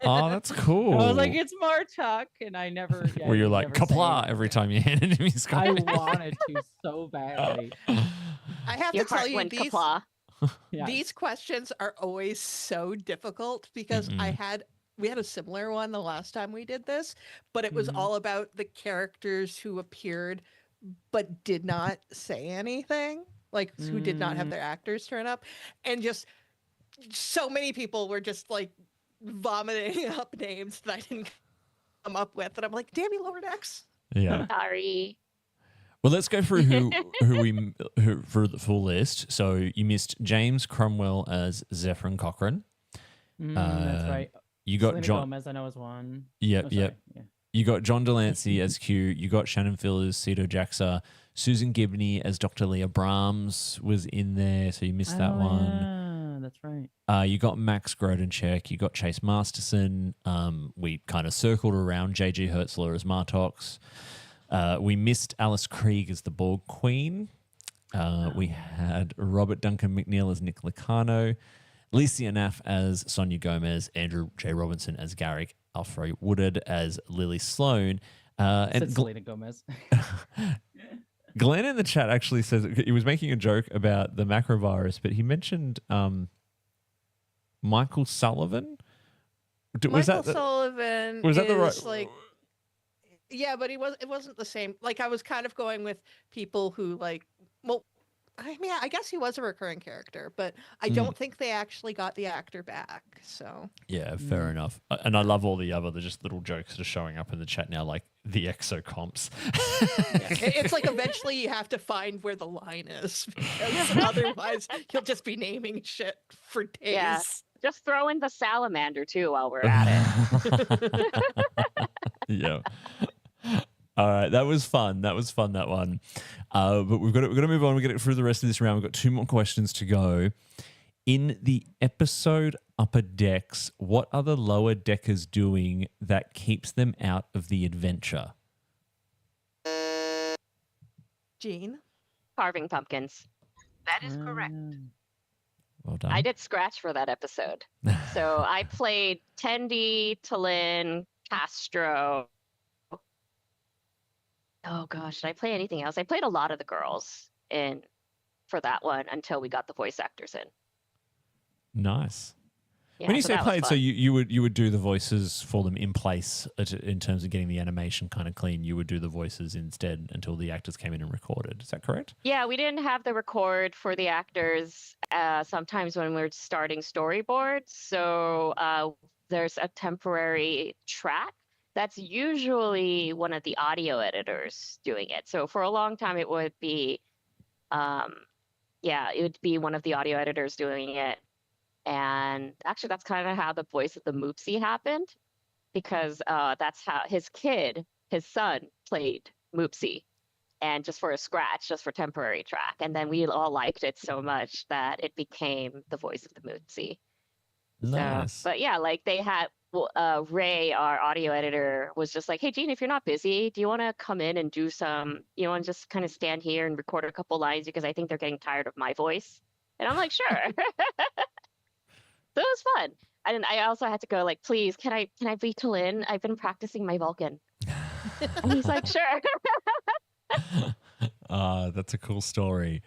Oh, that's cool. I was like, it's Martok, and I never... Yeah, where you're like, kapla, every time you handed him his coffee. I wanted to so badly. I have Your to tell heart you, went these questions are always so difficult because we had a similar one the last time we did this, but it was all about the characters who appeared but did not say anything, like who did not have their actors turn up, and just so many people were just like vomiting up names that I didn't come up with, and I'm like, damn you, Lower Decks. Yeah. Sorry. Well, let's go through who for the full list. So you missed James Cromwell as Zephyrin Cochrane. That's right. You got Selena John Gomez, I know, is one. Yep. Yeah. You got John Delancey as Q. You got Shannon Phil as Cito Jaxa. Susan Gibney as Dr. Leah Brahms was in there, so you missed that one. Yeah, that's right. You got Max Grodenchek. You got Chase Masterson. We kind of circled around JG Hertzler as Martox. We missed Alice Krieg as the Borg Queen. We had Robert Duncan McNeil as Nick Licano. Licia Naff as Sonia Gomez. Andrew J. Robinson as Garrick. Alfred Woodard as Lily Sloan. And Selena Gomez. Glenn in the chat actually says he was making a joke about the macrovirus, but he mentioned Michael Sullivan. Michael Sullivan was that the right? Like, yeah, but it wasn't the same. Like, I was kind of going with people who I mean, I guess he was a recurring character, but I don't think they actually got the actor back. So yeah, fair enough. And I love all the just little jokes that are showing up in the chat now, like the exo comps. It's like eventually you have to find where the line is, because otherwise you'll just be naming shit for days. Yeah. Just throw in the salamander too while we're at it. Yeah. All right, that was fun. That one. But we've got to move on. We've got to get through the rest of this round. We've got 2 more questions to go. In the episode Upper Decks, what are the lower deckers doing that keeps them out of the adventure? Jean? Carving pumpkins. That is correct. Well done. I did scratch for that episode. So I played Tendi, Talin, Castro. Oh gosh, did I play anything else? I played a lot of the girls for that one until we got the voice actors in. Nice. Yeah, when you so say that was played, fun. so you would do the voices for them in place in terms of getting the animation kind of clean. You would do the voices instead until the actors came in and recorded. Is that correct? Yeah, we didn't have the record for the actors sometimes when we were starting storyboards. So there's a temporary track. That's usually one of the audio editors doing it. So for a long time, it would be, it would be one of the audio editors doing it. And actually, that's kind of how the voice of the Moopsie happened, because that's how his son, played Moopsie, and just for a scratch, just for temporary track. And then we all liked it so much that it became the voice of the Moopsie. Nice. But yeah, like they had Ray, our audio editor, was just like, hey, Jean, if you're not busy, do you want to come in and do some, you know, and just kind of stand here and record a couple lines, because I think they're getting tired of my voice. And I'm like, sure. So it was fun. And I also had to go like, please, can I be Talin? I've been practicing my Vulcan. And he's like, sure. That's a cool story.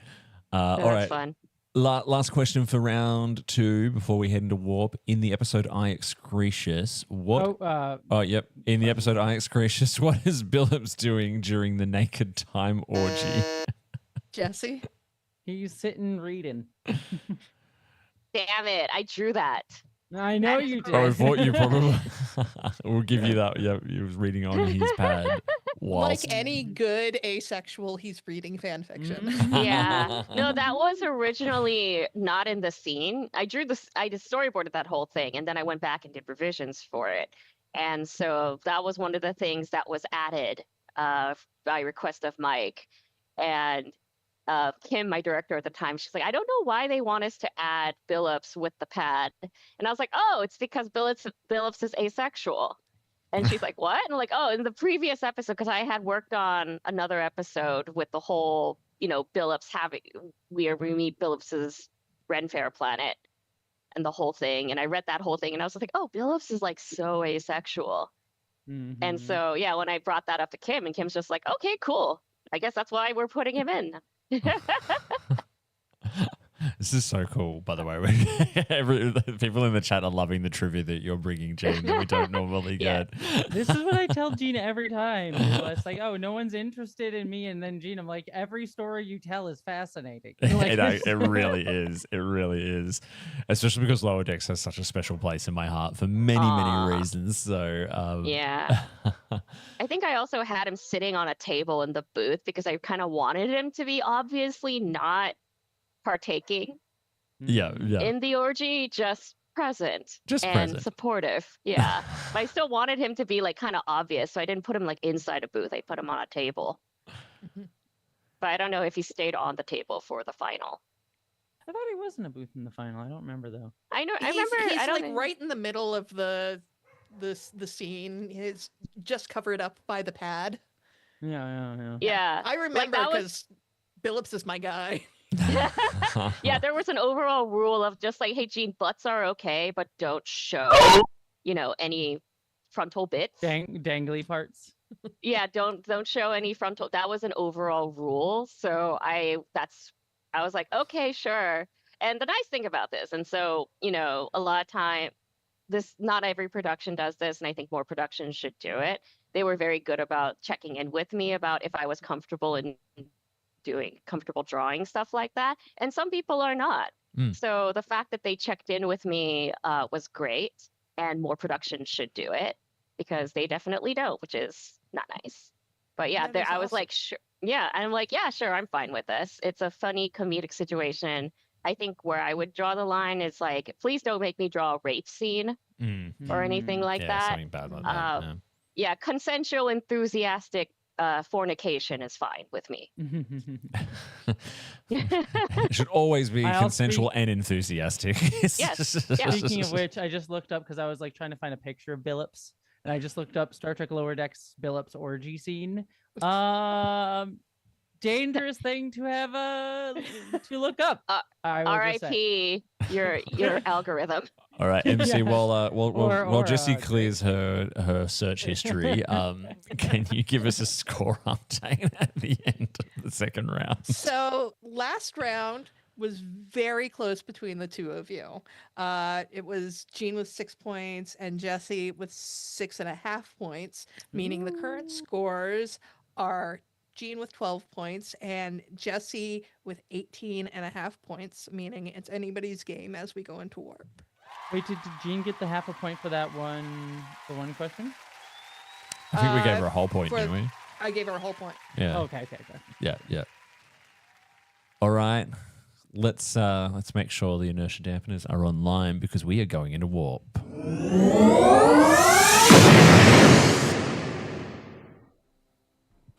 So all that's right. fun. Last question for round 2 before we head into Warp. In the episode I Excretius, yep. In the episode I Excretius, what is Billups doing during the naked time orgy? Jesse? He's sitting reading. Damn it. I drew that. I know That is you correct. Oh, I did. thought you probably. We'll give you that. Yeah, he was reading on his pad. Whilst... Like any good asexual, he's reading fan fiction. Mhm. Yeah. No, that was originally not in the scene. I just storyboarded that whole thing, and then I went back and did revisions for it. And so that was one of the things that was added by request of Mike. And Kim, my director at the time, she's like, I don't know why they want us to add Billups with the pad. And I was like, oh, it's because Billups is asexual. And she's like, what? And I'm like, oh, in the previous episode, because I had worked on another episode with the whole, Billups we meet Billups's Ren Fair planet and the whole thing. And I read that whole thing and I was like, oh, Billups is like so asexual. And Mhm. so, yeah, when I brought that up to Kim, and Kim's just like, okay, cool. I guess that's why we're putting him in. This is so cool, by the way. The people in the chat are loving the trivia that you're bringing, Gene, that we don't normally Yeah. get. This is what I tell Gina every time. It's like, oh, no one's interested in me. And then Gina, I'm like, every story you tell is fascinating. Like, It really is. It really is. Especially because Lower Decks has such a special place in my heart for many, Aw. many reasons. So, Yeah. I think I also had him sitting on a table in the booth because I kind of wanted him to be obviously not partaking yeah. in the orgy, just present Just and present. supportive. Yeah. But I still wanted him to be like kind of obvious. So I didn't put him like inside a booth. I put him on a table. But I don't know if he stayed on the table for the final. I thought he was in a booth in the final. I don't remember though. I know. I He's remember. I don't like know. right in the middle of the scene. It's just covered up by the pad. Yeah. Yeah. I remember that was- because Billups is my guy. Yeah, there was an overall rule of just like, hey, Gene, butts are okay, but don't show, any frontal bits. Dangly parts. Yeah, don't show any frontal. That was an overall rule. So I was like, okay, sure. And the nice thing about this, and so, a lot of time, not every production does this, and I think more productions should do it. They were very good about checking in with me about if I was comfortable in comfortable drawing stuff like that. And some people are not. So the fact that they checked in with me was great, and more productions should do it because they definitely don't, which is not nice. But yeah, That is I was awesome. like, sure. Yeah. And I'm like, yeah, sure. I'm fine with this. It's a funny comedic situation. I think where I would draw the line is like, please don't make me draw a rape scene or anything like yeah, that. something bad like that. Yeah, consensual, enthusiastic fornication is fine with me. It should always be I'll consensual and enthusiastic. Yes. Yeah. Speaking of which, I just looked up because I was like trying to find a picture of Billups, and I just looked up Star Trek Lower Decks Billups orgy scene. Dangerous thing to have to look up. I will just say. R.I.P. your algorithm. All right, MC. Yeah. While Jessie Great. clears her search history, can you give us a score update at the end of the second round? So last round was very close between the two of you. It was Gene with 6 points and Jesse with 6.5 points, meaning the current scores are Gene with 12 points and Jesse with 18.5 points, meaning it's anybody's game as we go into warp. Wait, did Jean get the half a point for that one? The one question? I think we gave Uh, her a whole point, for- didn't we? I gave her a whole point. Yeah. Okay. Yeah. All right. Let's make sure the inertia dampeners are online because we are going into warp.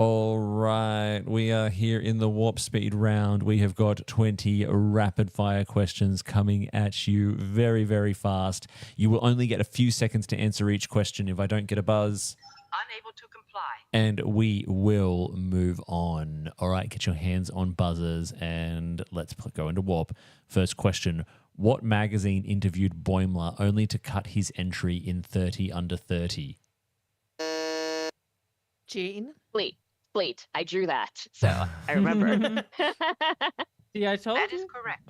All right, we are here in the warp speed round. We have got 20 rapid fire questions coming at you very, very fast. You will only get a few seconds to answer each question if I don't get a buzz, Unable to comply. and we will move on. All right, get your hands on buzzers and let's go into warp. First question. What magazine interviewed Boimler only to cut his entry in 30 under 30? Gene? Fleet. I drew that, so I remember. See, I told That is you. correct.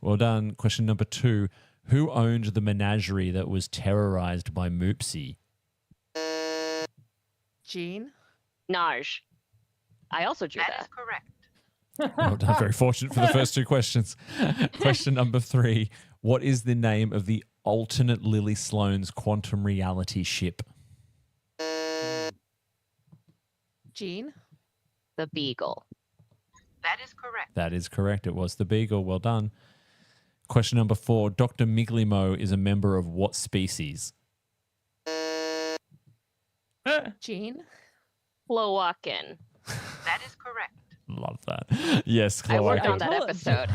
Well done. Question number 2. Who owned the menagerie that was terrorized by Moopsie? Gene? Naj. I also drew That is that. correct. Well done. Very fortunate for the first two questions. Question number 3. What is the name of the alternate Lily Sloan's quantum reality ship? Jean? The Beagle. That is correct. That is correct. It was the Beagle. Well done. Question number 4. Dr. Miglimo is a member of what species? Jean? Cloacan. That is correct. Love that. Yes, I worked cloaca. on that episode.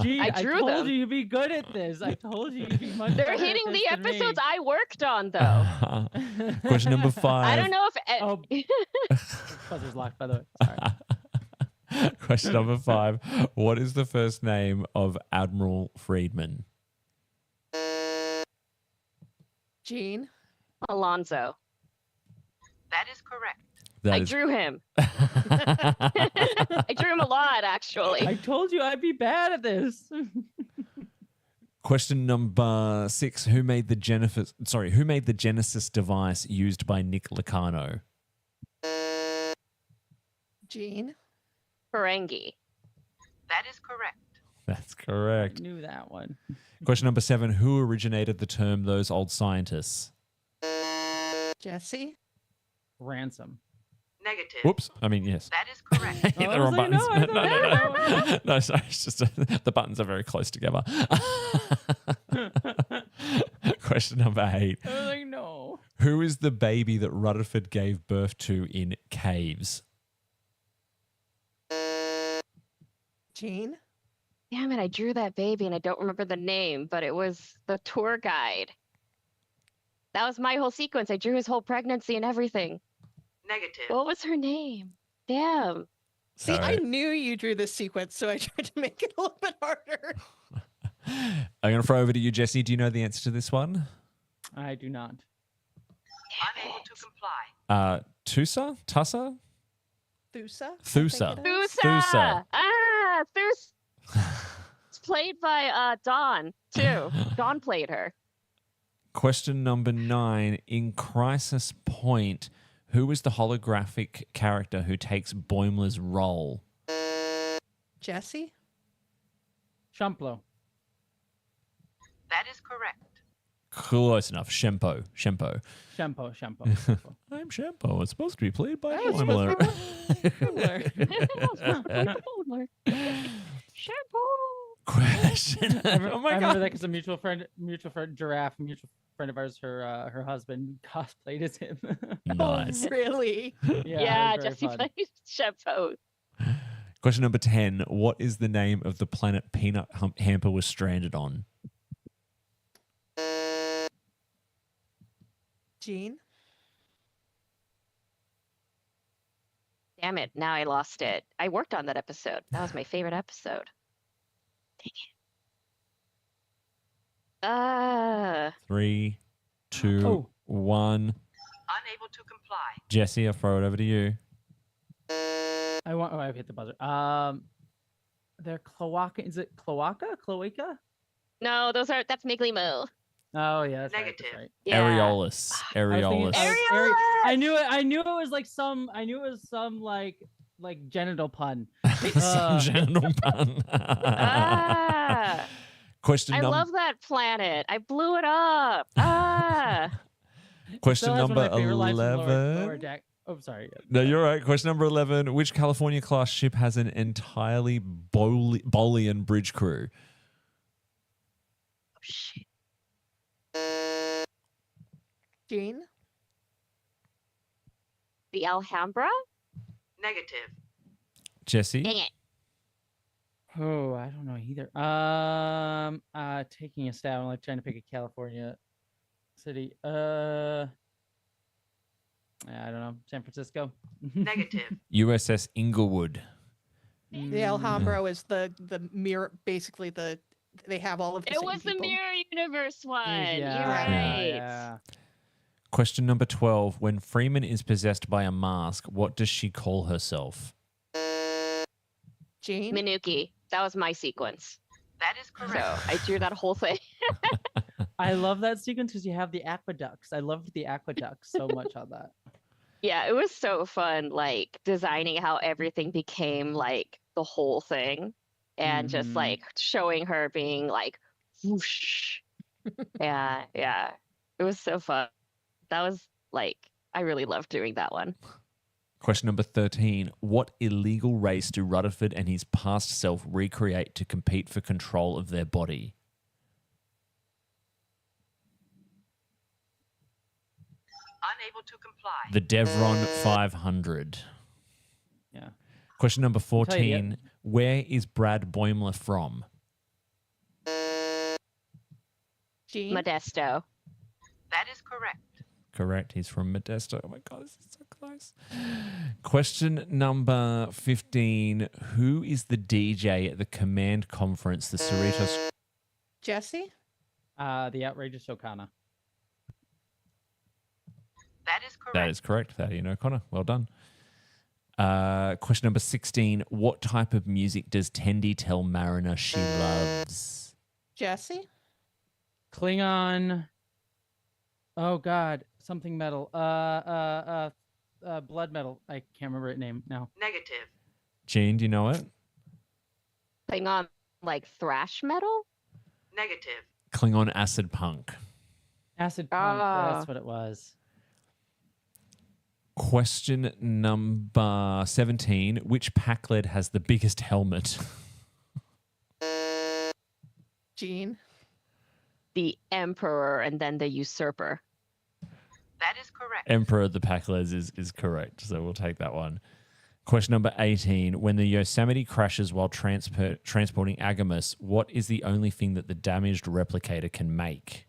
Gee, I I drew told them. you you'd be good at this. I told you you'd be much They're better at hitting this the than me. episodes I worked on, though. Question number 5. I don't know if. Oh. Buzzer's locked, by the way. Sorry. Question number 5. What is the first name of Admiral Friedman? Jean? Alonzo. That is correct. I drew him. I drew him a lot, actually. I told you I'd be bad at this. Question number 6. Who made the Genesis device used by Nick Lucano? Jean? Ferengi. That is correct. That's I correct. knew that one. Question number 7. Who originated the term those old scientists? Jesse? Ransom. Negative. Whoops. I mean, yes. That is correct. Hit Oh, the I wrong was like, buttons. no, I thought- no. No, sorry. It's just the buttons are very close together. Question number 8. I was like, no. Who is the baby that Rutherford gave birth to in caves? Jean? Damn it, I drew that baby and I don't remember the name, but it was the tour guide. That was my whole sequence. I drew his whole pregnancy and everything. Negative. What was her name? Damn. See, I Sorry. knew you drew this sequence, so I tried to make it a little bit harder. I'm going to throw over to you, Jesse. Do you know the answer to this one? I do not. Unable to comply. Tusa? Tussa? Thusa? I think Thusa. it is. Thusa. Ah, Thusa. It's played by Dawn, too. Dawn played her. Question number 9. In Crisis Point, who is the holographic character who takes Boimler's role? Jesse? Shumplo. That is correct. Close enough. Shempo. Shampoo. I'm Shempo. It's supposed to be played by Oh, it's supposed Boimler. Shampoo. Question. I Oh remember my that god. because a mutual friend, Giraffe, mutual friend of ours, her husband cosplayed as him. Nice. Oh, really? Yeah, it was very Jesse fun. played Shampoo. Question number 10. What is the name of the planet Peanut Hamper was stranded on? Jean? Damn it, now I lost it. I worked on that episode. That was my favorite episode. Dang it. 3, 2, Oh. 1. Unable to comply. Jesse, I'll throw it over to you. I've hit the buzzer. They're cloaca. Is it cloaca? Cloaca? No, that's Miglimo. Oh yeah, that's Negative. right. Yeah. Areolus. Areolus. Areolus! I knew it was like some. I knew it was some like genital pun. Some genital pun. Ah, Question I number love that planet. I blew it up. Ah. question Still has one number of my favorite lines from 11. Lower Deck. Oh, sorry. No, you're right. Question number 11. Which California class ship has an entirely Bolian bridge crew? Oh, shit. Jean? The Alhambra? Negative. Jesse? Dang it. Oh, I don't know either. Taking a stab. I'm like trying to pick a California city. I don't know. San Francisco. Negative. USS Inglewood. The Alhambra is the mirror, basically they have all of the It same was the people. Mirror Universe one. Yeah, You're right. yeah. Question number 12. When Freeman is possessed by a mask, what does she call herself? Jean? Minuki. That was my sequence. That is correct. So I drew that whole thing. I love that sequence because you have the aqueducts. I loved the aqueducts so much on that. Yeah, it was so fun, like designing how everything became like the whole thing and just Mhm. like showing her being like whoosh Yeah, yeah. It was so fun. That was like, I really loved doing that one. Question number 13. What illegal race do Rutherford and his past self recreate to compete for control of their body? Unable to comply. The Devron 500. Yeah. Question number I'll tell you 14. Where is Brad Boimler from? Jean? Modesto. That is correct. Correct. He's from Modesto. Oh my God, this is so close. Question number 15. Who is the DJ at the command conference the Cerritos? Jesse? The outrageous O'Connor. That is correct. That is correct. Thaddeus O'Connor. Well done. Question number 16. What type of music does Tendi tell Mariner she loves? Jesse? Klingon. Oh God, something metal. Blood metal. I can't remember its name now. Negative. Jean, do you know it? Playing on like thrash metal? Negative. Klingon acid punk. Acid punk. Ah. That's what it was. Question number 17. Which pack lead has the biggest helmet? Jean? The Emperor and then the Usurper. That is correct. Emperor of the pack leads is correct, so we'll take that one. Question number 18. When the Yosemite crashes while transporting Agamus, what is the only thing that the damaged replicator can make?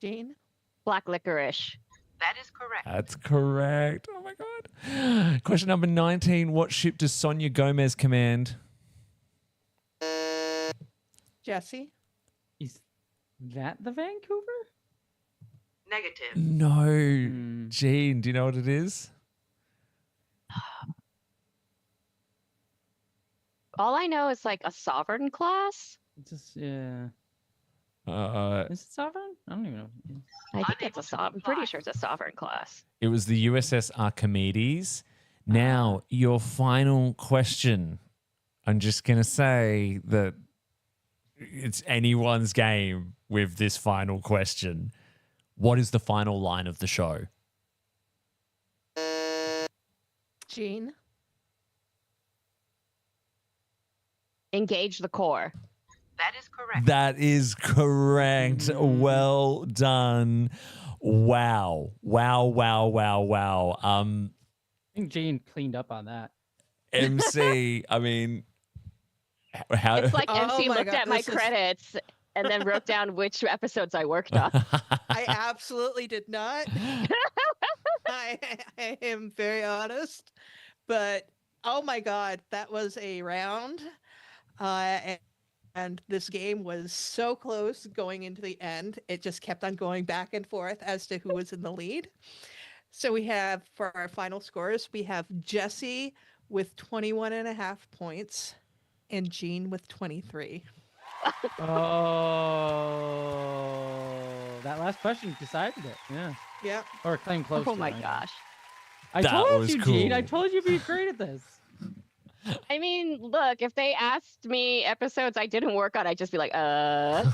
Jean? Black licorice. That is correct. That's correct. Oh my God. Question number 19. What ship does Sonia Gomez command? Jesse? Is that the Vancouver? Negative. No. Hmm. Jean, do you know what it is? All I know is like a sovereign class. It's just yeah. It Is it sovereign? I don't even know. I think Unable it's a to I'm pretty comply. sure it's a sovereign class. was the USS Archimedes. Now, your final question. I'm just going to say that it's anyone's game with this final question. What is the final line of the show? Jean? Engage the core. That is correct. That is correct. Mhm. Well done. Wow. Wow, wow, wow, wow. I think Jane cleaned up on that. MC, I mean, how It's like Oh MC my looked God, at my this is- credits and then wrote down which episodes I worked on. I absolutely did not. I am very honest. But oh my God, that was a round. And this game was so close going into the end. It just kept on going back and forth as to who was in the lead. So we have, for our final scores, we have Jesse with 21.5 points and Jean with 23. Oh, that last question decided it. Yeah, Yeah. or came close. Oh to my it. gosh. I That told was you, Gene. I cool. told you you'd be great at this. I mean, look, if they asked me episodes I didn't work on, I'd just be like, But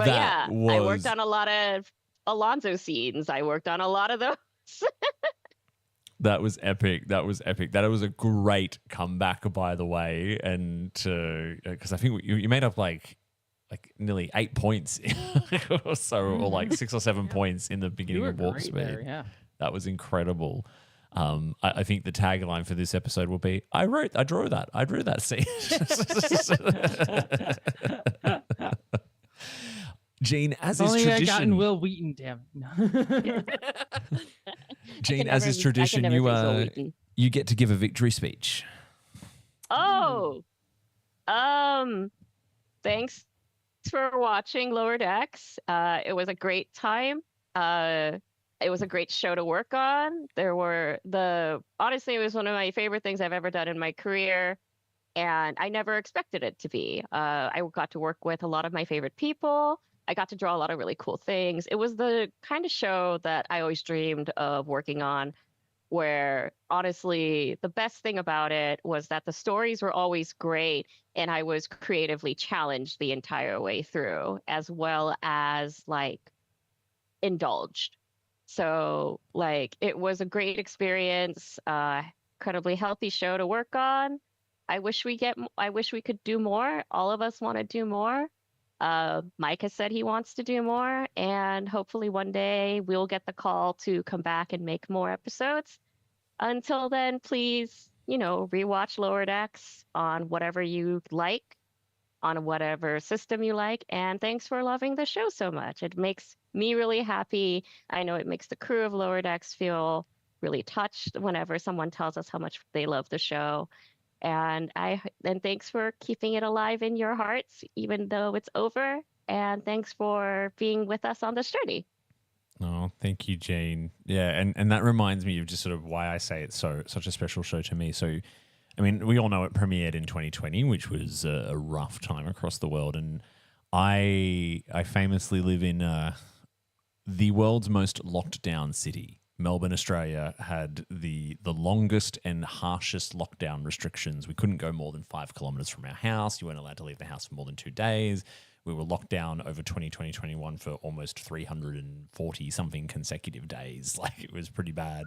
yeah, I worked on a lot of Alonzo scenes. I worked on a lot of those. That was epic. That was epic. That was a great comeback, by the way. And because I think you made up like nearly 8 points or so, or like 6 or 7 points in the You beginning were of Warp great Speed. there, yeah. That was incredible. I think the tagline for this episode will be, I drew that scene. Gene, as is Only I gotten tradition, Will Wheaton, damn it. No. Gene, as is tradition, you get to give a victory speech. Oh, thanks for watching Lower Decks. It was a great time. It was a great show to work on. Honestly, it was one of my favorite things I've ever done in my career, and I never expected it to be. I got to work with a lot of my favorite people. I got to draw a lot of really cool things. It was the kind of show that I always dreamed of working on. where honestly, the best thing about it was that the stories were always great and I was creatively challenged the entire way through, as well as like indulged. So like it was a great experience, incredibly healthy show to work on. I wish we could do more. All of us want to do more. Mike has said he wants to do more, and hopefully one day we'll get the call to come back and make more episodes. Until then, please, rewatch Lower Decks on whatever you like, on whatever system you like. And thanks for loving the show so much. It makes me really happy. I know it makes the crew of Lower Decks feel really touched whenever someone tells us how much they love the show. And thanks for keeping it alive in your hearts, even though it's over. And thanks for being with us on this journey. Oh, thank you, Jean. Yeah, and that reminds me of just sort of why I say it's such a special show to me. So, I mean, we all know it premiered in 2020, which was a rough time across the world. And I famously live in the world's most locked down city. Melbourne, Australia had the longest and harshest lockdown restrictions. We couldn't go more than 5 kilometers from our house. You weren't allowed to leave the house for more than 2 days. We were locked down over 2021 for almost 340 something consecutive days. Like, it was pretty bad.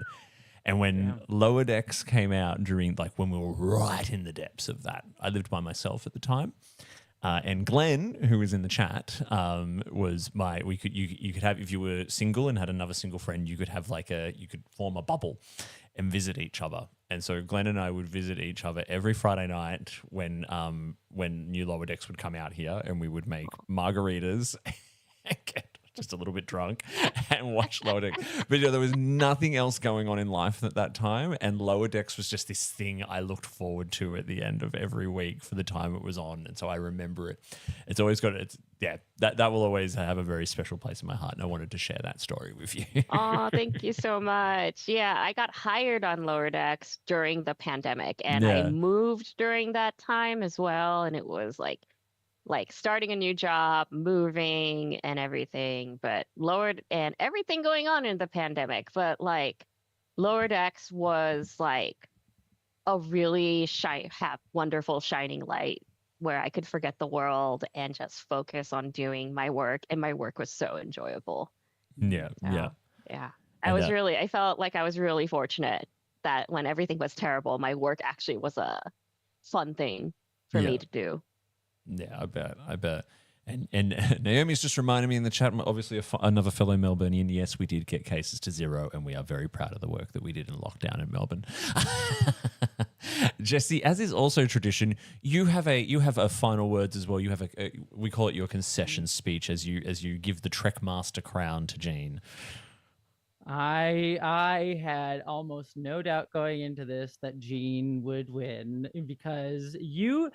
And when Lower Decks came out during, like, when we were right in the depths of that, I lived by myself at the time. And Glenn, who was in the chat, was you could have, if you were single and had another single friend, you could have you could form a bubble and visit each other. And so Glenn and I would visit each other every Friday night when new Lower Decks would come out here, and we would make margaritas and get just a little bit drunk and watch Lower Decks. But there was nothing else going on in life at that time, and Lower Decks was just this thing I looked forward to at the end of every week for the time it was on. And so I remember it. It's always that will always have a very special place in my heart, and I wanted to share that story with you. Oh, thank you so much. Yeah, I got hired on Lower Decks during the pandemic, and I moved during that time as well, and it was like starting a new job, moving and everything, but and everything going on in the pandemic. But like Lower Decks was like a really wonderful shining light where I could forget the world and just focus on doing my work. And my work was so enjoyable. Yeah. I felt like I was really fortunate that when everything was terrible, my work actually was a fun thing for me to do. Yeah, I bet. And Naomi's just reminded me in the chat, obviously another fellow Melburnian, yes, we did get cases to 0, and we are very proud of the work that we did in lockdown in Melbourne. Jesse, as is also tradition, you have a final words as well. You have we call it your concession speech as you give the Trek Master crown to Jean. I had almost no doubt going into this that Jean would win, because you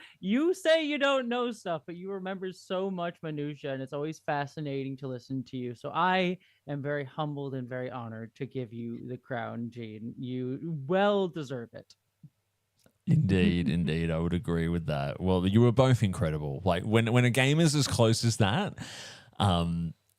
say you don't know stuff, but you remember so much minutia, and it's always fascinating to listen to you. So I am very humbled and very honored to give you the crown, Jean. You well deserve it. Indeed, I would agree with that. Well, you were both incredible. Like when a game is as close as that,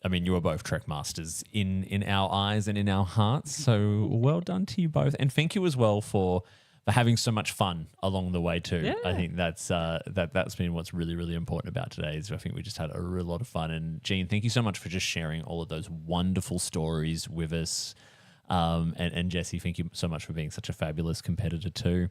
I mean, you are both Trek Masters in our eyes and in our hearts. So well done to you both, and thank you as well for having so much fun along the way too. Yeah. I think that's been what's really, really important about today. Is I think we just had a real lot of fun. And Jean, thank you so much for just sharing all of those wonderful stories with us. And Jesse, thank you so much for being such a fabulous competitor too.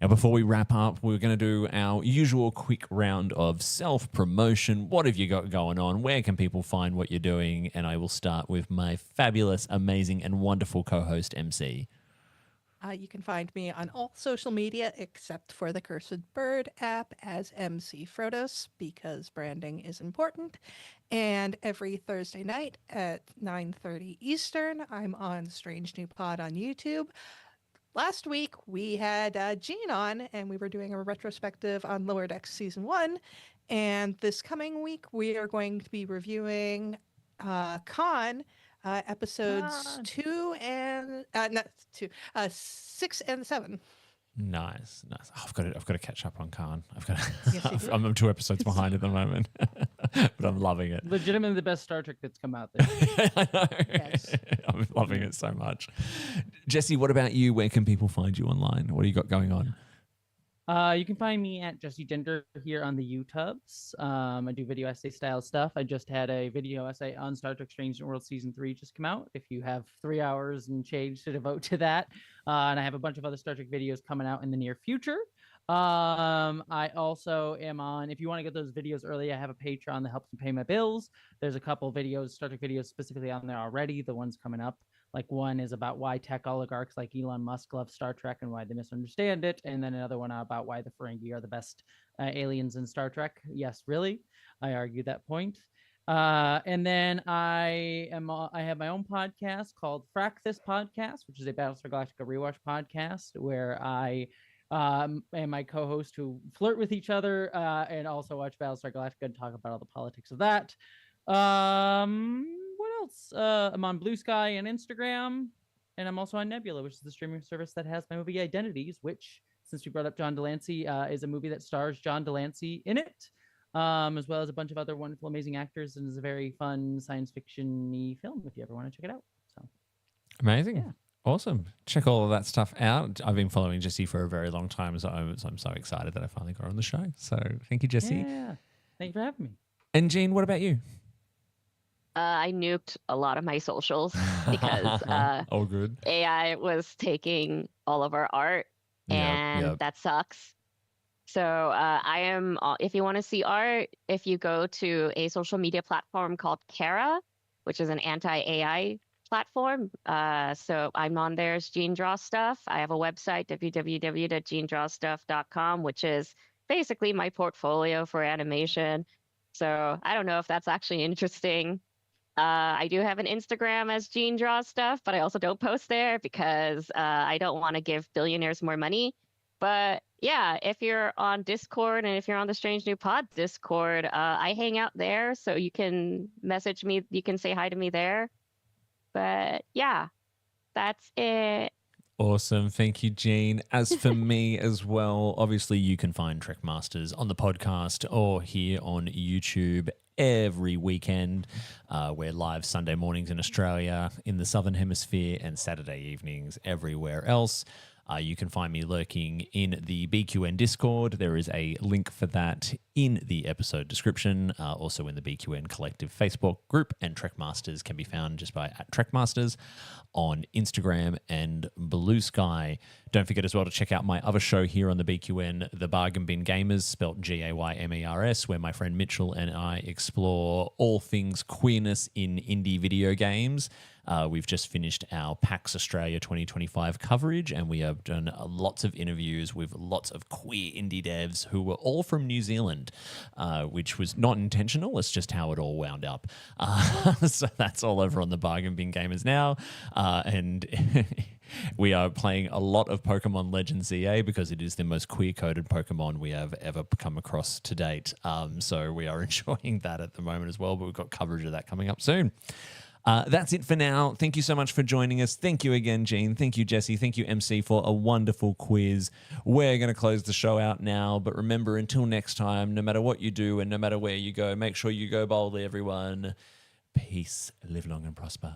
Now, before we wrap up, we're going to do our usual quick round of self-promotion. What have you got going on? Where can people find what you're doing? And I will start with my fabulous, amazing, and wonderful co-host, MC. You can find me on all social media except for the Cursed Bird app as MC Frodos, because branding is important. And every Thursday night at 9:30 Eastern, I'm on Strange New Pod on YouTube. Last week, we had Jean on, and we were doing a retrospective on Lower Decks Season 1. And this coming week, we are going to be reviewing Khan, episodes 6 and 7. Nice. Oh, I've got to catch up on Khan. I'm 2 episodes behind at the moment. but I'm loving it. Legitimately the best Star Trek that's come out this year. I know. Yes. I'm loving it so much. Jesse, what about you? Where can people find you online? What do you got going on? You can find me at Jesse Gender here on the YouTubes. I do video essay style stuff. I just had a video essay on Star Trek Strange New World Season 3 just come out. If you have 3 hours and change to devote to that. And I have a bunch of other Star Trek videos coming out in the near future. I also am on, if you want to get those videos early, I have a Patreon that helps me pay my bills. There's a couple videos, Star Trek videos specifically on there already. The ones coming up. Like one is about why tech oligarchs like Elon Musk love Star Trek and why they misunderstand it. And then another one about why the Ferengi are the best aliens in Star Trek. Yes, really. I argue that point. And then I have my own podcast called Frack This Podcast, which is a Battlestar Galactica rewatch podcast where I and my co-host who flirt with each other and also watch Battlestar Galactica and talk about all the politics of that. What else? I'm on Blue Sky and Instagram, and I'm also on Nebula, which is the streaming service that has my movie Identities, which, since we brought up John Delancey, is a movie that stars John Delancey in it, as well as a bunch of other wonderful, amazing actors, and is a very fun science fiction-y film if you ever want to check it out. So, amazing. Yeah. Awesome. Check all of that stuff out. I've been following Jesse for a very long time, so I'm so excited that I finally got her on the show. So thank you, Jesse. Yeah. Thank you for having me. And Jean, what about you? I nuked a lot of my socials because all good. AI was taking all of our art, and that sucks. So I am, if you want to see art, if you go to a social media platform called Kara, which is an anti-AI platform. So I'm on there as Jean Draw Stuff. I have a website, www.jeandrawstuff.com, which is basically my portfolio for animation. So I don't know if that's actually interesting. I do have an Instagram as Jean Draw Stuff, but I also don't post there because I don't want to give billionaires more money. But yeah, if you're on Discord and if you're on the Strange New Pod Discord, I hang out there. So you can message me. You can say hi to me there. But yeah, that's it. Awesome. Thank you, Jean. As for me as well, obviously you can find Trek Masters on the podcast or here on YouTube every weekend. We're live Sunday mornings in Australia, in the Southern Hemisphere, and Saturday evenings everywhere else. You can find me lurking in the BQN Discord. There is a link for that in the episode description, also in the BQN Collective Facebook group, and Trekmasters can be found just by @Trekmasters on Instagram and Blue Sky. Don't forget as well to check out my other show here on the BQN, The Bargain Bin Gamers, spelt GAYMERS, where my friend Mitchell and I explore all things queerness in indie video games. We've just finished our PAX Australia 2025 coverage, and we have done lots of interviews with lots of queer indie devs who were all from New Zealand, which was not intentional. It's just how it all wound up. So that's all over on the Bargain Bin Gamers now. And we are playing a lot of Pokemon Legends ZA because it is the most queer-coded Pokemon we have ever come across to date. So we are enjoying that at the moment as well, but we've got coverage of that coming up soon. That's it for now. Thank you so much for joining us. Thank you again, Jean. Thank you, Jesse. Thank you, MC, for a wonderful quiz. We're going to close the show out now, but remember, until next time, no matter what you do and no matter where you go, make sure you go boldly, everyone. Peace, live long and prosper.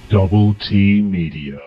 Double T Media.